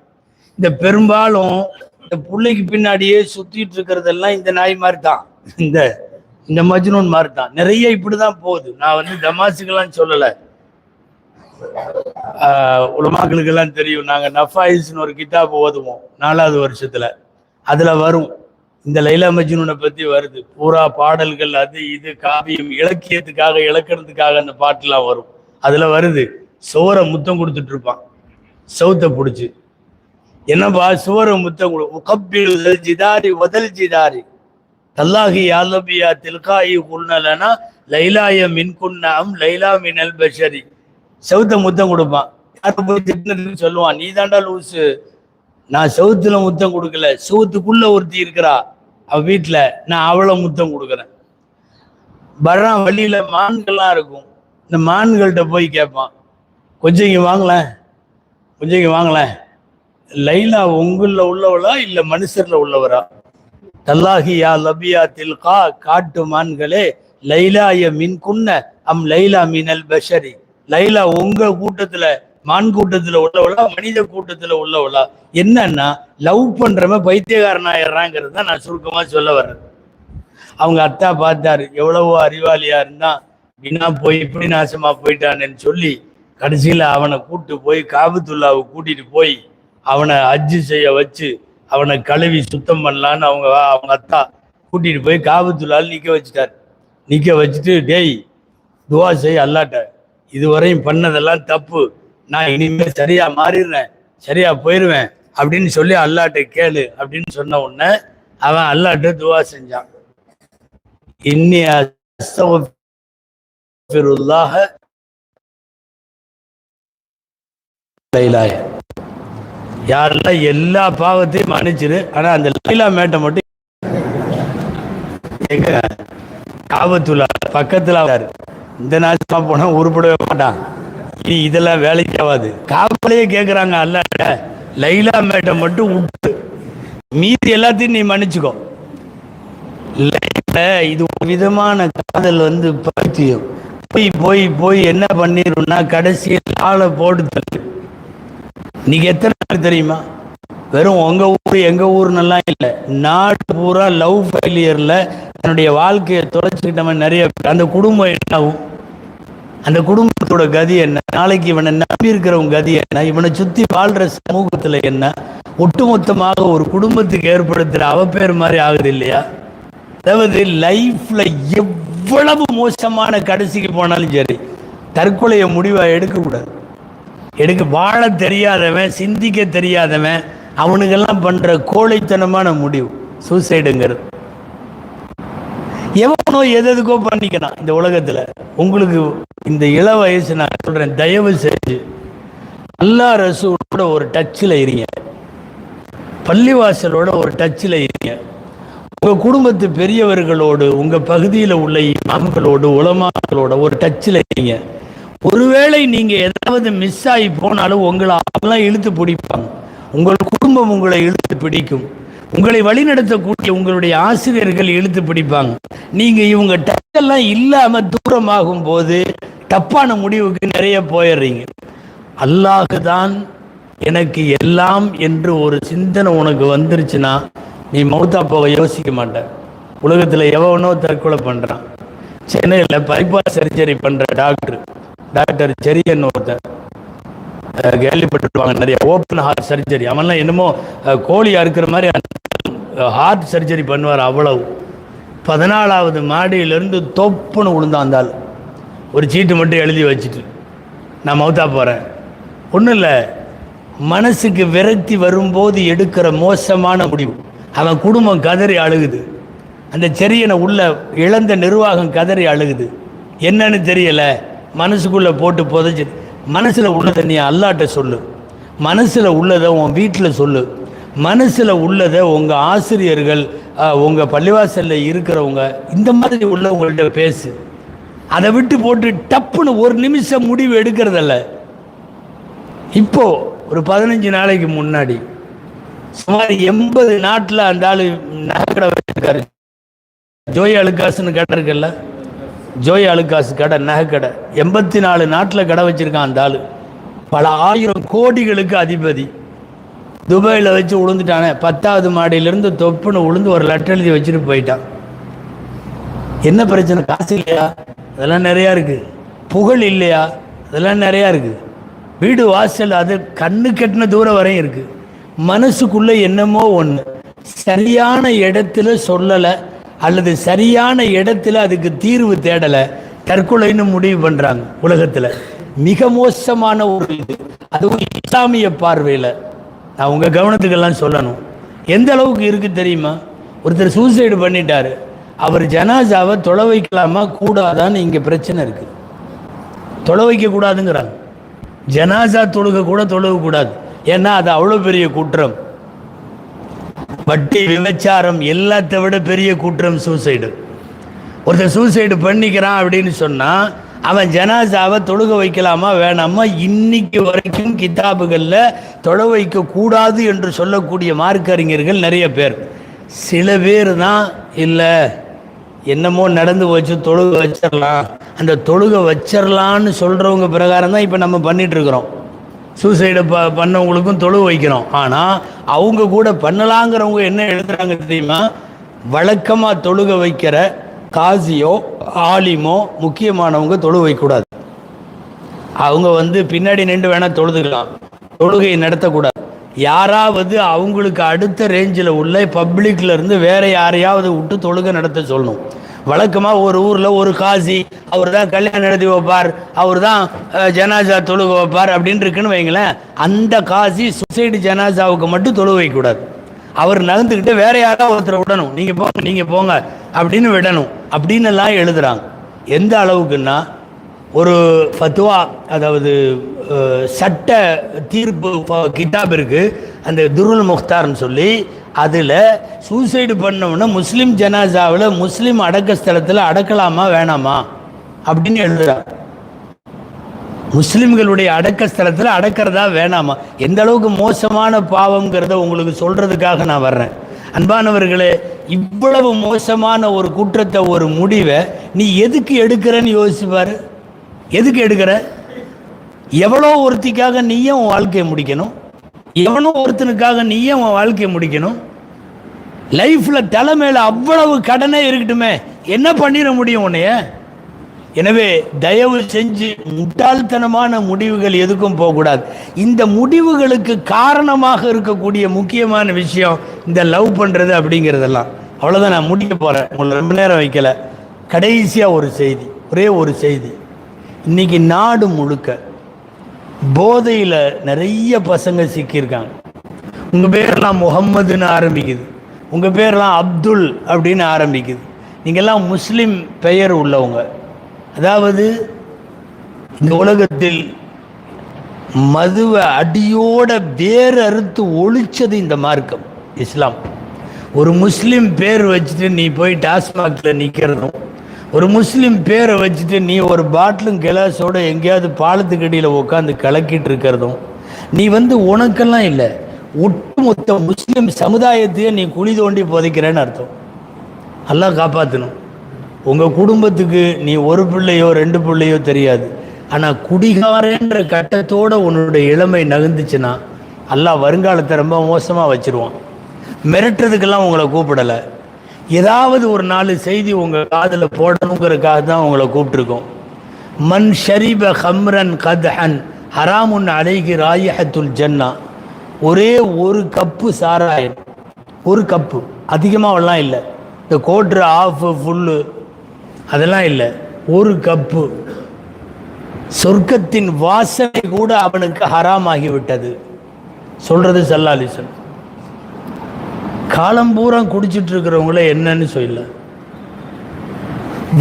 இந்த பெரும்பாலும் இந்த பிள்ளைக்கு பின்னாடியே சுத்திட்டு இருக்கிறதெல்லாம் இந்த நாய் மாதிரி தான், இந்த மஜ்னூன் மாதிரி தான். நிறைய இப்படிதான் போகுது. நான் வந்து தமாசுக்கெல்லாம் சொல்லலை, உலமாக்களுக்கு எல்லாம் தெரியும். நாங்க நஃபாயிஸ்னு ஒரு கிதாப் ஓதுவோம் 4வது வருஷத்துல. அதுல வரும், இந்த லைலா மஜ்னூனை பத்தி வருது. பூரா பாடல்கள், அது இது காவியம், இலக்கியத்துக்காக இலக்கணத்துக்காக அந்த பாட்டுலாம் வரும். அதுல வருது, சுவரை முத்தம் கொடுத்துட்டு இருப்பான், சவுத்தை பிடிச்சு. என்னப்பா சுவரை முத்தம் கொடு? ஜிதாரி வதல் ஜிதாரி தல்லாஹி யாலபியா தில்காயி குன்னலனா லைலாய மின் குன்னம் லைலா மின் அல் பஷரி. செவுத்த முத்தம் கொடுப்பான். யாரு போய் திட்டினதுன்னு சொல்லுவான், நீ தாண்டா லூசு, நான் செவுத்துல முத்தம் கொடுக்கல, செவுத்துக்குள்ள ஒருத்தி இருக்கிறா அவ வீட்டுல, நான் அவளை முத்தம் கொடுக்குறேன். வர்றான், வழியில மான்கள்லாம் இருக்கும். இந்த மான்கள்கிட்ட போய் கேட்பான், கொஞ்சம் இங்க வாங்கலேன், கொஞ்சம் இங்க வாங்கலேன், லைலா உங்கள உள்ளவளா இல்ல மனுஷர்ல உள்ளவரா? தல்லாஹி யா லபியா தில்கா, காட்டு மான்களே, லைலாய மின் குன்ன அம் லைலா மின் அல் பஷரி. லைலா உங்க கூட்டத்துல, மான் கூட்டத்துல உள்ளவளா மனித கூட்டத்துல உள்ளவளா? என்னன்னா, லவ் பண்றவன் பைத்தியக்காரன் ஆயிடுறாங்கிறது தான் நான் சுருக்கமா சொல்ல வர்றேன். அவங்க அத்தா பார்த்தாரு, எவ்வளவோ அறிவாளியா இருந்தான், வீணா போய் இப்படி நாசமா போயிட்டான்னு சொல்லி கடைசியில அவனை கூட்டு போய் காபத்துல்லாவை கூட்டிட்டு போய் அவனை ஹஜ்ஜு செய்ய வச்சு அவனை கழுவி சுத்தம் பண்ணலான்னு அவங்க அத்தா கூட்டிட்டு போய் காபத்துல்லால் நிக்க வச்சுட்டார். நிக்க வச்சுட்டு, டேய் துவா செய் அல்லாட்ட, இதுவரையும் பண்ணதெல்லாம் தப்பு, நான் இனிமே சரியா மாறிடுறேன், சரியா போயிடுவேன் அப்படின்னு சொல்லி அல்லாட்ட கேளு அப்படின்னு சொன்ன உடனே அவன் அல்லாட்ட துவா செஞ்சான். இன்னி அஸ்தக்ஃபிருல்லாஹ லைலாய, யாரெல்லாம் எல்லா பாவத்தையும் மன்னிச்சிரு, ஆனா அந்த லைலா மேட்டை மட்டும் எங்க காபத்துல்லா பக்கத்துல இந்த நாசமா போனா உருப்படவே மாட்டான். நீ இதெல்லாம் வேலைக்கு ஆகாது. காவலையே கேட்குறாங்க அல்லாட்ட, லைலா மேட்டை மட்டும் விட்டு மீதி எல்லாத்தையும் நீ மன்னிச்சுக்கோ. இது ஒரு விதமான காதல் வந்து பைத்தியம். போய் போய் போய் என்ன பண்ணிடும்னா கடைசியில் ஆளை போட்டு. இன்னைக்கு எத்தனை நாள் தெரியுமா? வெறும் உங்க ஊர் எங்க ஊர்னெல்லாம் இல்லை, நாடு பூரா லவ் ஃபெயிலியர்ல தன்னுடைய வாழ்க்கையை தொலைச்சிக்கிட்டவன் நிறைய பேர். அந்த குடும்பம் என்னாகும்? அந்த குடும்பத்தோட கதி என்ன? நாளைக்கு இவனை நம்பி இருக்கிறவங்க கதி என்ன? இவனை சுத்தி வாழ்ற சமூகத்துல என்ன? ஒட்டுமொத்தமாக ஒரு குடும்பத்துக்கு ஏற்படுத்துற அவப்பேர் மாதிரி ஆகுது இல்லையா? அதாவது லைஃப்ல எவ்வளவு மோசமான கடைசிக்கு போனாலும் சரி, தற்கொலையை முடிவா எடுக்கக்கூடாது. வாழ தெரியாதவன், சிந்திக்க தெரியாதவன், அவனுக்கெல்லாம் பண்ற கோழைத்தனமான முடிவு சூசைடுங்கிறது. எவனோ எதுக்கோ பண்ணிக்கிறான் இந்த உலகத்துல. உங்களுக்கு இந்த இள வயசு நான் சொல்றேன், தயவு செஞ்சு அல்லாஹ் ரசூலோட ஒரு டச்சில் இருங்க, பள்ளிவாசலோட ஒரு டச்சில் இருங்க, உங்க குடும்பத்து பெரியவர்களோடு, உங்க பகுதியில் உள்ள இமாம்களோடு, உலமாக்களோட ஒரு டச்சில் இருங்க. ஒருவேளை நீங்க ஏதாவது மிஸ் ஆகி போனாலும் உங்களை அவங்களாம் இழுத்து பிடிப்பாங்க. உங்கள் குடும்பம் உங்களை இழுத்து பிடிக்கும். உங்களை வழிநடத்தக்கூடிய உங்களுடைய ஆசிரியர்கள் இழுத்து பிடிப்பாங்க. நீங்க இவங்க டச்செல்லாம் இல்லாம தூரமாகும் போது தப்பான முடிவுக்கு நிறைய போயிடுறீங்க. அல்லாஹ் தான் எனக்கு எல்லாம் என்று ஒரு சிந்தனை உனக்கு வந்துருச்சுன்னா நீ மௌத்தா போக யோசிக்க மாட்ட. உலகத்தில் எவனோ தற்கொலை பண்றான். சென்னையில் பைபாஸ் சர்ஜரி பண்ற டாக்டர் செரியன் ஒருத்தர் கேள்விப்பட்டுருவாங்க நிறைய, ஓப்பன் ஹார்ட் சர்ஜரி. அவன்லாம் என்னமோ கோழியா இருக்கிற மாதிரி ஹார்ட் சர்ஜரி பண்ணுவார். அவ்வளவு 14வது மாடியிலிருந்து தொப்புன்னு விழுந்தாந்தால் ஒரு சீட்டு மட்டும் எழுதி வச்சுட்டு நான் மௌத்தா போகிறேன். ஒன்றும் இல்லை, மனசுக்கு விரக்தி வரும்போது எடுக்கிற மோசமான முடிவு. அவன் குடும்பம் கதறி அழுகுது, அந்த செரியனை உள்ள இழந்த நிர்வாகம் கதறி அழுகுது. என்னன்னு தெரியல, மனசுக்குள்ளே போட்டு புதைச்சி. மனசில் உள்ளதை நீ அல்லாட்ட சொல்லு, மனசில் உள்ளதை உன் வீட்டில் சொல்லு, மனசில் உள்ளதை உங்கள் ஆசிரியர்கள், உங்கள் பள்ளிவாசலில் இருக்கிறவங்க, இந்த மாதிரி உள்ளவங்கள்ட்ட பேசு. அதை விட்டு போட்டு டப்புன்னு ஒரு நிமிஷம் முடிவு எடுக்கிறதல்ல. இப்போ ஒரு 15 நாளைக்கு முன்னாடி சுமார் 80 நாட்டில் அந்த ஆள் நகைக்கடை வச்சிருக்காரு. ஜோய் அலுகாசுன்னு கடை இருக்குல்ல, ஜோய் அலுகாசு கடை, நகைக்கடை 84 நாட்டில் கடை வச்சிருக்கான் அந்த ஆள். பல 1000 கோடிகளுக்கு அதிபதி. துபாயில் வச்சு விழுந்துட்டானே, 10வது மாடியிலிருந்து தொப்புன்னு விழுந்து ஒரு லெட்டர் எழுதி வச்சுட்டு போயிட்டான். என்ன பிரச்சனை? காசு இல்லையா? அதெல்லாம் நிறையா இருக்கு. புகழ் இல்லையா? அதெல்லாம் நிறையா இருக்கு. வீடு வாசல் அது கண்ணு கட்டின தூரம் வரையும் இருக்கு. மனசுக்குள்ள என்னமோ ஒன்று சரியான இடத்துல சொல்லலை, அல்லது சரியான இடத்துல அதுக்கு தீர்வு தேடலை, தற்கொலைன்னு முடிவு பண்றாங்க. உலகத்துல மிக மோசமான ஒரு இது. அதுவும் இஸ்லாமிய பார்வையில் நான் உங்க கவனத்துக்கெல்லாம் சொல்லணும். எந்த அளவுக்கு இருக்கு தெரியுமா? ஒருத்தர் சூசைடு பண்ணிட்டாரு, அவர் ஜனாசாவை தொலை வைக்கலாமா கூடாதான்னு இங்க பிரச்சனை இருக்கு. தொலை வைக்க கூடாதுங்கிறாங்க. ஜனாசா தொழுக கூட தொழுகக்கூடாது. ஏன்னா அது அவ்வளோ பெரிய குற்றம். வட்டி, விபச்சாரம் எல்லாத்தை விட பெரிய குற்றம் சூசைடு. ஒருத்தர் சூசைடு பண்ணிக்கிறான் அப்படின்னு சொன்னா அவன் ஜனாசாவை தொழுக வைக்கலாமா வேணாமா? இன்னைக்கு வரைக்கும் கிதாபுகளில் தொலை வைக்க கூடாது என்று சொல்லக்கூடிய மார்க்கறிஞர்கள் நிறைய பேர். சில பேர் தான் இல்லை என்னமோ நடந்து வச்சு தொழுக வச்சிடலாம், அந்த தொழுக வச்சிடலான்னு சொல்றவங்க பிரகாரம் தான் இப்போ நம்ம பண்ணிட்டு இருக்கிறோம். சூசைடை பண்ணவங்களுக்கும் தொழுக வைக்கிறோம். ஆனால் அவங்க கூட பண்ணலாங்கிறவங்க என்ன எழுதுறாங்க தெரியுமா? வழக்கமாக தொழுக வைக்கிற காசியோ ஆலிமோ முக்கியமானவங்க தொழுக வைக்கக்கூடாது. அவங்க பின்னாடி நின்று வேணா தொழுதுக்கலாம், தொழுகையை நடத்தக்கூடாது. யாராவது அவங்களுக்கு அடுத்த ரேஞ்சில் உள்ள பப்ளிக்ல இருந்து வேற யாரையாவது விட்டு தொழுகை நடத்த சொல்லணும். வழக்கமாக ஒரு ஊரில் ஒரு காசி, அவர் தான் கல்யாணம் நடத்தி வைப்பார், அவர் தான் ஜனாசா தொழுக வைப்பார் அப்படின்னு இருக்குன்னு வைங்களேன். அந்த காசி சூசைடு ஜனாசாவுக்கு மட்டும் தொழுக வைக்கக்கூடாது. அவர் நகர்ந்துக்கிட்டு வேற யாராவது ஒருத்தரை விடணும், நீங்கள் போங்க அப்படின்னு விடணும் அப்படின்னு எல்லாம் எழுதுறாங்க. எந்த அளவுக்குன்னா ஒரு ஃபத்வா, அதாவது சட்ட தீர்ப்பு கிதாப் இருக்கு, அந்த துருல் முக்தார்னு சொல்லி, அதில் சூசைடு பண்ணவன முஸ்லீம் ஜனாசாவில் முஸ்லீம் அடக்க ஸ்தலத்தில் அடக்கலாமா வேணாமா அப்படின்னு எழுதுறாங்க. முஸ்லிம்களுடைய அடக்க ஸ்தலத்தில் அடக்கிறதா வேணாமா? எந்த அளவுக்கு மோசமான பாவம்ங்கிறத உங்களுக்கு சொல்றதுக்காக நான் வர்றேன். அன்பானவர்களே, இவ்வளவு மோசமான ஒரு குற்றத்தை, ஒரு முடிவை நீ எதுக்கு எடுக்கிறன்னு யோசிப்பாரு. எதுக்கு எடுக்கிற? எவ்வளோ ஒருத்திக்காக நீயே உன் வாழ்க்கையை முடிக்கணும்? எவனோ ஒருத்தனுக்காக நீயே உன் வாழ்க்கையை முடிக்கணும்? லைஃப்ல தலைமையில அவ்வளவு கடனே இருக்கட்டுமே, என்ன பண்ணிட முடியும் உன்னைய? எனவே தயவு செஞ்சு முட்டாள்தனமான முடிவுகள் எதுக்கும் போகக்கூடாது. இந்த முடிவுகளுக்கு காரணமாக இருக்கக்கூடிய முக்கியமான விஷயம் இந்த லவ் பண்ணுறது அப்படிங்கிறதெல்லாம். அவ்வளோதான், நான் முடிக்க போகிறேன், உங்களை ரொம்ப நேரம் வைக்கல. கடைசியாக ஒரு செய்தி, ஒரே ஒரு செய்தி. இன்னைக்கு நாடு முழுக்க போதையில் நிறைய பசங்க சிக்கியிருக்காங்க. உங்கள் பேரெல்லாம் முகம்மதுன்னு ஆரம்பிக்குது, உங்கள் பேரெல்லாம் அப்துல் அப்படின்னு ஆரம்பிக்குது. நீங்கள்லாம் முஸ்லீம் பெயர் உள்ளவங்க. அதாவது இந்த உலகத்தில் மதுவை அடியோட வேறு அறுத்து ஒழிச்சது இந்த மார்க்கம் இஸ்லாம். ஒரு முஸ்லீம் பேர் வச்சுட்டு நீ போய் டாஸ்மாகில் நிற்கிறதும், ஒரு முஸ்லீம் பேரை வச்சுட்டு நீ ஒரு பாட்டிலும் கிளாஸோடு எங்கேயாவது பாலத்துக்கடியில் உட்காந்து கலக்கிட்டு இருக்கிறதும், நீ உனக்கெல்லாம் இல்லை, ஒட்டுமொத்த முஸ்லீம் சமுதாயத்தையே நீ குழி தோண்டி புதைக்கிறேன்னு அர்த்தம். அல்லாஹ் காப்பாற்றணும். உங்கள் குடும்பத்துக்கு நீ ஒரு பிள்ளையோ ரெண்டு பிள்ளையோ தெரியாது, ஆனால் குடிகாரன்ற கட்டத்தோடு உன்னுடைய இளமை நகர்ந்துச்சுன்னா அல்லாஹ் வருங்காலத்தை ரொம்ப மோசமாக வச்சுருவான். மிரட்டுறதுக்கெல்லாம் உங்களை கூப்பிடலை, ஏதாவது ஒரு 4 செய்தி உங்கள் காதில் போடணுங்கிறதுக்காக தான் உங்களை கூப்பிட்ருக்கோம். மன் ஷரிப ஹம்ரன் கத்ஹன் ஹராமுன் அலைகி ராயிஹத்துல் ஜன்னா. ஒரே ஒரு கப்பு சாராயம், ஒரு கப்பு, அதிகமாகலாம் இல்லை, இந்த கோட்ரு ஆஃபு ஃபுல்லு அதெல்லாம் இல்லை, ஒரு கப்பு, சொர்க்கத்தின் வாசனை கூட அவனுக்கு ஹராமாகிவிட்டது. சொல்றது ஸல்லல்லாஹு அலைஹி வஸல்லம். காலம்பூரா குடிச்சிட்டு இருக்கிறவங்கள என்னன்னு சொல்லல,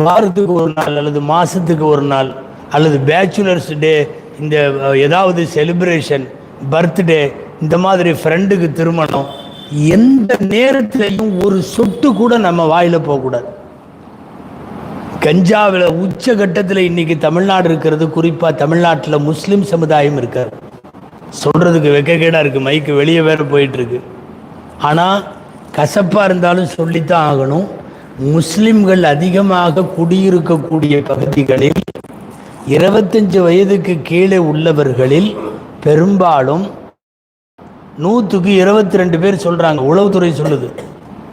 வாரத்துக்கு ஒரு நாள் அல்லது மாசத்துக்கு ஒரு நாள் அல்லது பேச்சுலர்ஸ் டே, இந்த ஏதாவது செலிப்ரேஷன், பர்த்டே, இந்த மாதிரி ஃப்ரெண்டுக்கு திருமணம், எந்த நேரத்திலையும் ஒரு சொட்டு கூட நம்ம வாயில போகக்கூடாது. கஞ்சாவில் உச்சகட்டத்தில் இன்னைக்கு தமிழ்நாடு இருக்கிறது, குறிப்பாக தமிழ்நாட்டில் முஸ்லீம் சமுதாயம் இருக்கார். சொல்கிறதுக்கு வெக்கக்கேடாக இருக்குது, மைக்கு வெளியே வேறு போயிட்டுருக்கு. ஆனால் கசப்பாக இருந்தாலும் சொல்லித்தான் ஆகணும். முஸ்லிம்கள் அதிகமாக குடியிருக்கக்கூடிய பகுதிகளில் 25 வயதுக்கு கீழே உள்ளவர்களில் பெரும்பாலும் 100க்கு 22 பேர் சொல்கிறாங்க, உளவுத்துறை சொல்லுது.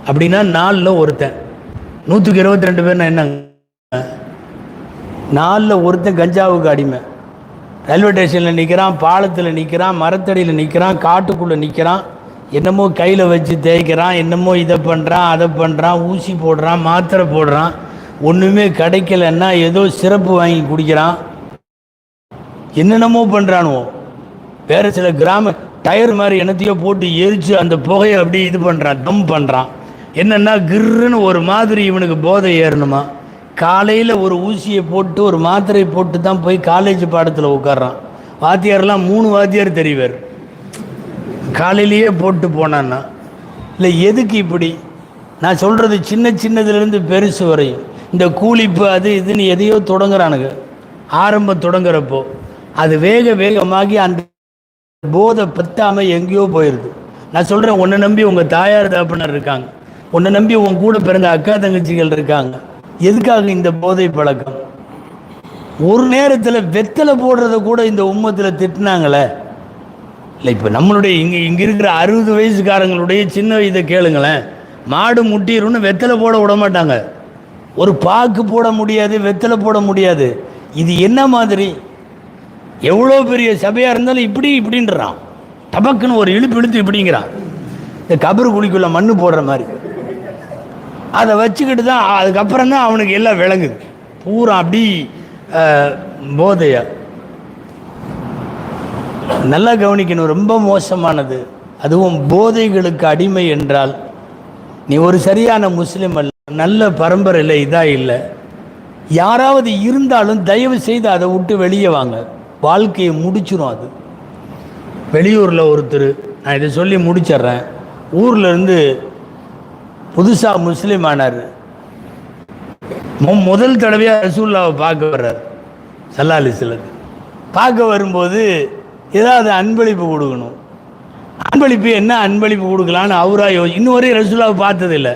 அப்படின்னா 4ல் ஒருத்தன். 100க்கு 22 பேர்னா என்னங்க? 4ல் ஒருத்தன் கஞ்சாவுக்கு அடிமை. ரயில்வே ஸ்டேஷனில் நிற்கிறான், பாலத்தில் நிற்கிறான், மரத்தடியில் நிற்கிறான், காட்டுக்குள்ளே நிற்கிறான், என்னமோ கையில் வச்சு தேய்க்கிறான், என்னமோ இதை பண்ணுறான், அதை பண்ணுறான், ஊசி போடுறான், மாத்திரை போடுறான். ஒன்றுமே கிடைக்கலன்னா ஏதோ சிறப்பு வாங்கி குடிக்கிறான், என்னென்னமோ பண்ணுறானுவோ. வேறு சில கிராம டயர் மாதிரி என்னத்தையோ போட்டு எரித்து அந்த புகையை அப்படியே இது பண்ணுறான், தம் பண்ணுறான். என்னென்னா கிர்ன்னு ஒரு மாதிரி இவனுக்கு போதை ஏறணுமா, காலையில் ஒரு ஊசியை போட்டு ஒரு மாத்திரை போட்டு தான் போய் காலேஜ் பாடத்தில் உட்கார்றான். வாத்தியாரெலாம் 3 வாத்தியார் தெரிவார், காலையிலேயே போட்டு போனான்னா. இல்லை எதுக்கு இப்படி? நான் சொல்கிறது சின்ன சின்னதுலேருந்து பெருசு வரையும். இந்த கூலிப்பு அது இதுன்னு எதையோ தொடங்குறானுங்க. ஆரம்பம் தொடங்குறப்போ அது வேக வேகமாகி அந்த போதை பத்தாமல் எங்கேயோ போயிடுது. நான் சொல்கிறேன், உன்னை நம்பி உங்கள் தாயார் தகப்பனர் இருக்காங்க, உன்னை நம்பி உன் கூட பிறந்த அக்கா தங்கச்சிகள் இருக்காங்க. எதுக்காக இந்த போதை பழக்கம்? ஒரு நேரத்தில் வெத்தலை போடுறத கூட இந்த உம்மத்தில் திட்டினாங்களே. இல்லை, இப்போ நம்மளுடைய இங்கே இருக்கிற 60 வயசுக்காரங்களுடைய சின்ன இதை கேளுங்களேன். மாடு முட்டிருன்னு வெத்தலை போட விட மாட்டாங்க, ஒரு பாக்கு போட முடியாது, வெத்தலை போட முடியாது. இது என்ன மாதிரி? எவ்வளோ பெரிய சபையாக இருந்தாலும் இப்படி இப்படின்றான், டபக்குன்னு ஒரு இழுப்பு இழுத்து இப்படிங்கிறான். இந்த கபரு குழிக்குள்ள மண்ணு போடுற மாதிரி அதை வச்சுக்கிட்டு தான் அதுக்கப்புறம் தான் அவனுக்கு எல்லாம் விளங்குது. பூரா அப்படி போதையா. நல்லா கவனிக்கணும், ரொம்ப மோசமானது. அதுவும் போதைகளுக்கு அடிமை என்றால் நீ ஒரு சரியான முஸ்லீம் அல்ல, நல்ல பரம்பரையில் இதாக இல்லை. யாராவது இருந்தாலும் தயவு செய்து அதை விட்டு வெளியே வாங்க, வாழ்க்கையை முடிச்சிடும் அது. வெளியூரில் ஒருத்தர், நான் இதை சொல்லி முடிச்சிட்றேன், ஊர்லேருந்து புதுசாக முஸ்லீம் ஆனார். முதல் தடவையாக ரசூலுல்லாவை பார்க்க வர்றார். ஸல்லல்லாஹு அலைஹி வஸல்லம் பார்க்க வரும்போது ஏதாவது அன்பளிப்பு கொடுக்கணும். அன்பளிப்பு என்ன அன்பளிப்பு கொடுக்கலான்னு அவராக இன்னும் வரையும் ரசூலுல்லாவை பார்த்ததில்லை.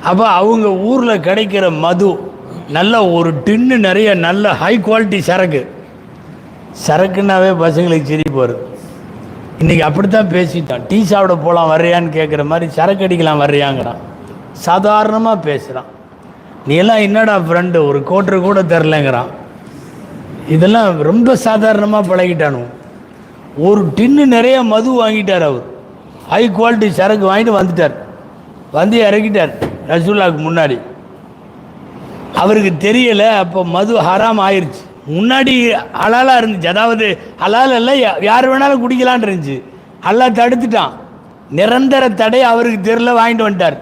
அப்போ அவங்க ஊரில் கிடைக்கிற மது நல்ல ஒரு டின்னு நிறைய நல்ல ஹை குவாலிட்டி சரக்குன்னாவே பசங்களுக்கு சிரிப்பு வருது. இன்றைக்கி அப்படித்தான் பேசிட்டான். டீ சாப்பிட போகலாம் வர்றியான்னு கேட்குற மாதிரி சரக்கு அடிக்கலாம் வர்றியாங்கிறான். சாதாரணமாக பேசுகிறான். நீ எல்லாம் என்னடா ஃப்ரெண்டு, ஒரு கோட்டரு கூட தரலைங்கிறான். இதெல்லாம் ரொம்ப சாதாரணமாக பழகிட்டானு. ஒரு டின்னு நிறைய மது வாங்கிட்டார். அவர் ஹை குவாலிட்டி சரக்கு வாங்கிட்டு வந்துட்டார். வந்து இறக்கிட்டார் ரசூலுல்லாஹ்க்கு முன்னாடி. அவருக்கு தெரியலை. அப்போ மது ஹராம் ஆயிடுச்சு. முன்னாடி ஹலாலாக இருந்துச்சு. அதாவது ஹலால் எல்லாம் யார் வேணாலும் குடிக்கலான் இருந்துச்சு. அல்லாஹ் தடுத்துட்டான். நிரந்தர தடை அவருக்கு தெரியல, வாங்கிட்டு வந்துட்டார்.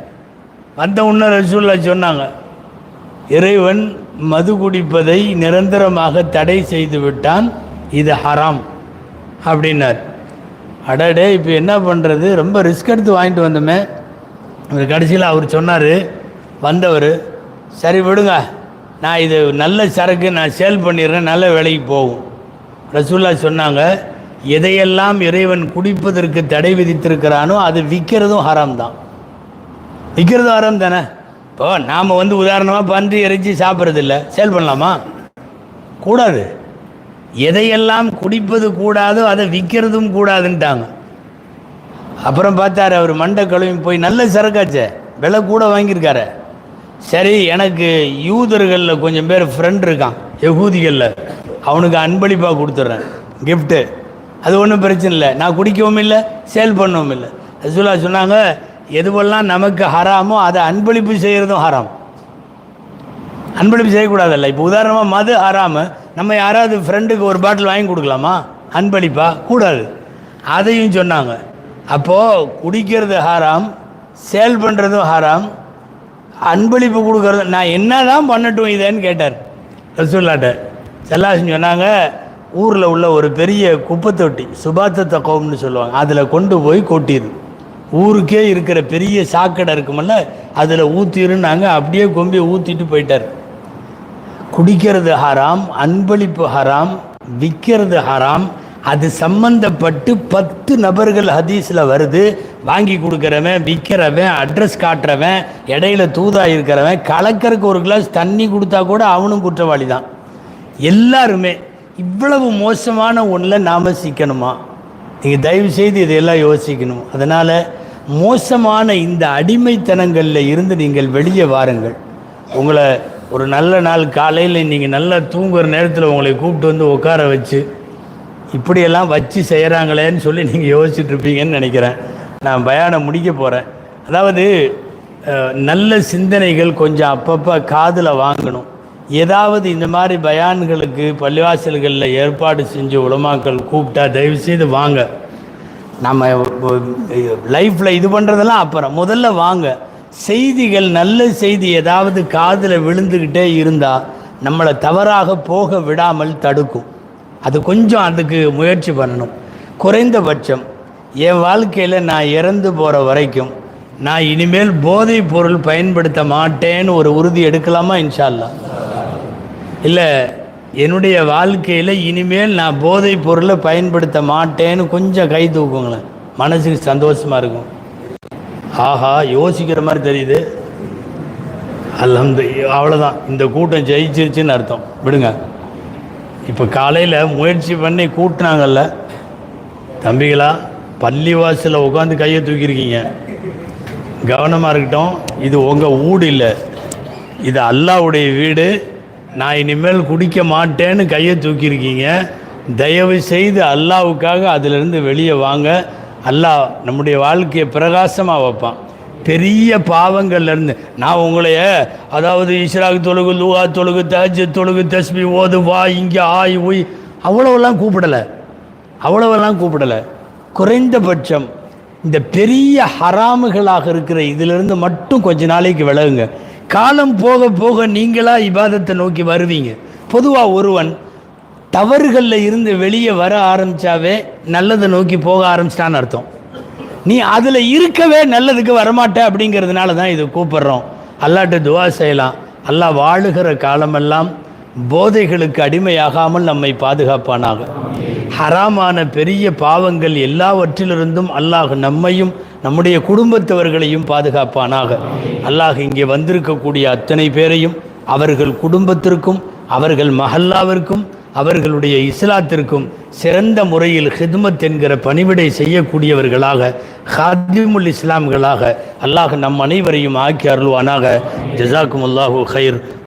வந்த உடனே ரசூலுல்லாஹ் சொன்னாங்க, இறைவன் மது குடிப்பதை நிரந்தரமாக தடை செய்து விட்டான், இது ஹராம் அப்படின்னார். அடடே, இப்போ என்ன பண்ணுறது, ரொம்ப ரிஸ்க் எடுத்து வாங்கிட்டு வந்தோமே. கடைசியில் அவர் சொன்னார், வந்தவர், சரி விடுங்க, நான் இது நல்ல சரக்கு நான் சேல் பண்ணிடுறேன், நல்ல விலைக்கு போகும். ரசூலுல்லாஹ் சொன்னாங்க, எதையெல்லாம் இறைவன் குடிப்பதற்கு தடை விதித்திருக்கிறானோ அது விற்கிறதும் ஹராம் தான். விற்கிறதும் ஹராம் தானே. இப்போ நாம் உதாரணமாக பன்றி இறைச்சி சாப்பிட்றதில்ல, சேல் பண்ணலாமா? கூடாது. எதையெல்லாம் குடிப்பது கூடாதோ அதை விற்கிறதும் கூடாதுன்ட்டாங்க. அப்புறம் பார்த்தாரு அவர், மண்டை கழுவி போய், நல்ல சரக்காச்சே, விலை கூட வாங்கியிருக்காரு. சரி, எனக்கு யூதர்களில் கொஞ்சம் பேர் ஃப்ரெண்ட் இருக்கான், யகூதிகளில், அவனுக்கு அன்பளிப்பாக கொடுத்துட்றேன் கிஃப்ட்டு, அது ஒன்றும் பிரச்சனை இல்லை, நான் குடிக்கவும் இல்லை சேல் பண்ணவும் இல்லை. ரசூலுல்லாஹ் சொன்னாங்க, எதுவெல்லாம் நமக்கு ஹராமோ அதை அன்பளிப்பு செய்கிறதும் ஹராம். அன்பளிப்பு செய்யக்கூடாதல்ல. இப்போ உதாரணமாக மது ஹராமு, நம்ம யாராவது ஃப்ரெண்டுக்கு ஒரு பாட்டில் வாங்கி கொடுக்கலாமா அன்பளிப்பா? கூடாது. அதையும் சொன்னாங்க. அப்போது குடிக்கிறது ஹராம், சேல் பண்ணுறதும் ஹராம், அன்பளிப்பு கொடுக்கறது. நான் என்ன தான் பண்ணட்டும் இதேன்னு கேட்டார் ரசூலுல்லாஹ்ட்ட. ஸல்லல்லாஹு சொன்னாங்க, ஊரில் உள்ள ஒரு பெரிய குப்பை தொட்டி, சுபாத்த கௌம்னு சொல்லுவாங்க, அதில் கொண்டு போய் கொட்டிடு. ஊருக்கே இருக்கிற பெரிய சாக்கடை இருக்குமல்ல, அதில் ஊற்றிருந்தாங்க. அப்படியே கொம்பி ஊற்றிட்டு போயிட்டார். குடிக்கிறது ஹராம், அன்பளிப்பு ஹராம், விற்கிறது ஹராம். அது சம்பந்தப்பட்டு 10 நபர்கள் ஹதீஸில் வருது. வாங்கி கொடுக்குறவன், விற்கிறவன், அட்ரஸ் காட்டுறவன், இடையில தூதா இருக்கிறவன், கலக்கறக்கு ஒரு கிளாஸ் தண்ணி கொடுத்தா கூட அவனும் குற்றவாளி தான். எல்லாருமே இவ்வளவு மோசமான ஒன்றில் நாம் சிக்கணுமா? நீங்கள் தயவு செய்து இதையெல்லாம் யோசிக்கணும். அதனால் மோசமான இந்த அடிமைத்தனங்களில் இருந்து நீங்கள் வெளியே வாருங்கள். உங்களை ஒரு நல்ல நாள் காலையில் நீங்கள் நல்லா தூங்குகிற நேரத்தில் உங்களை கூப்பிட்டு உட்கார வச்சு இப்படியெல்லாம் வச்சு செய்கிறாங்களேன்னு சொல்லி நீங்கள் யோசிச்சுட்டு இருப்பீங்கன்னு நினைக்கிறேன். நான் பயானம் முடிக்க போகிறேன். அதாவது நல்ல சிந்தனைகள் கொஞ்சம் அப்பப்போ காதில் வாங்கணும். ஏதாவது இந்த மாதிரி பயான்களுக்கு பள்ளிவாசல்களில் ஏற்பாடு செஞ்ச உலமாக்கள் கூப்பிட்டா தயவுசெய்து வாங்க. நம்ம லைஃப்பில் இது பண்ணுறதெல்லாம் அப்புறம், முதல்ல வாங்க. செய்திகள், நல்ல செய்தி ஏதாவது காதில் விழுந்துக்கிட்டே இருந்தால் நம்மளை தவறாக போக விடாமல் தடுக்கும். அது கொஞ்சம் அதுக்கு முயற்சி பண்ணணும். குறைந்தபட்சம் என் வாழ்க்கையில் நான் இறந்து போகிற வரைக்கும் நான் இனிமேல் போதைப் பொருள் பயன்படுத்த மாட்டேன்னு ஒரு உறுதி எடுக்கலாமா இன்ஷா அல்லாஹ்? இல்லை, என்னுடைய வாழ்க்கையில் இனிமேல் நான் போதைப் பொருளை பயன்படுத்த மாட்டேன்னு கொஞ்சம் கை தூக்குங்களேன், மனசுக்கு சந்தோஷமாக இருக்கும். ஆஹா, யோசிக்கிற மாதிரி தெரியுது. அல்ஹம்துலில்லாஹ். அவ்வளோதான், இந்த கூட்டம் ஜெயிச்சிருச்சுன்னு அர்த்தம். விடுங்க. இப்போ காலையில் முயற்சி பண்ணி கூட்டினாங்கல்ல தம்பிகளா, பள்ளிவாசலில் உட்காந்து கையை தூக்கியிருக்கீங்க. கவனமாக இருக்கட்டும். இது உங்கள் வீடு இல்லை, இது அல்லாஹ்வுடைய வீடு. நான் இனிமேல் குடிக்க மாட்டேன்னு கையை தூக்கியிருக்கீங்க. தயவு செய்து அல்லாஹ்வுக்காக அதிலிருந்து வெளியே வாங்க. அல்லாஹ் நம்முடைய வாழ்க்கையை பிரகாசமாக வைப்பான். பெரிய பாவங்கள்லேருந்து நான் உங்களைய, அதாவது இஸ்ராக் தொழுகு, லூஹா தொழுகு, தஹஜ்ஜுத் தொழுகு, தஸ்பீஹ் ஓது, வா இங்கே ஆய் உய், அவ்வளோவெல்லாம் கூப்பிடலை. குறைந்தபட்சம் இந்த பெரிய ஹராமுகளாக இருக்கிற இதிலிருந்து மட்டும் கொஞ்ச நாளைக்கு விலகுங்க. காலம் போக போக நீங்களா இபாதத்தை நோக்கி வருவீங்க. பொதுவாக ஒருவன் தவறுகளில் இருந்து வெளியே வர ஆரம்பித்தாவே நல்லதை நோக்கி போக ஆரம்பிச்சிட்டான்னு அர்த்தம். நீ அதில் இருக்கவே நல்லதுக்கு வரமாட்ட. அப்படிங்கிறதுனால தான் இது கூப்பிட்றோம். அல்லாஹ்ட்ட துவா செய்யலாம். அல்லாஹ் வாழுகிற காலமெல்லாம் போதைகளுக்கு அடிமையாகாமல் நம்மை பாதுகாப்பானாக. ஹராமான பெரிய பாவங்கள் எல்லாவற்றிலிருந்தும் அல்லாஹ் நம்மையும் நம்முடைய குடும்பத்தவர்களையும் பாதுகாப்பானாக. அல்லாஹ் இங்கே வந்திருக்கக்கூடிய அத்தனை பேரையும் அவர்கள் குடும்பத்திற்கும் அவர்கள் மஹல்லாவிற்கும் அவர்களுடைய இஸ்லாத்திற்கும் சிறந்த முறையில் ஹித்மத் என்கிற பணிவிடை செய்யக்கூடியவர்களாக, ஹாதிமுல் இஸ்லாம்களாக அல்லாஹ் நம் அனைவரையும் ஆக்கி அருள்வானாக. ஜஸாக்குமுல்லாஹு ஹைர்.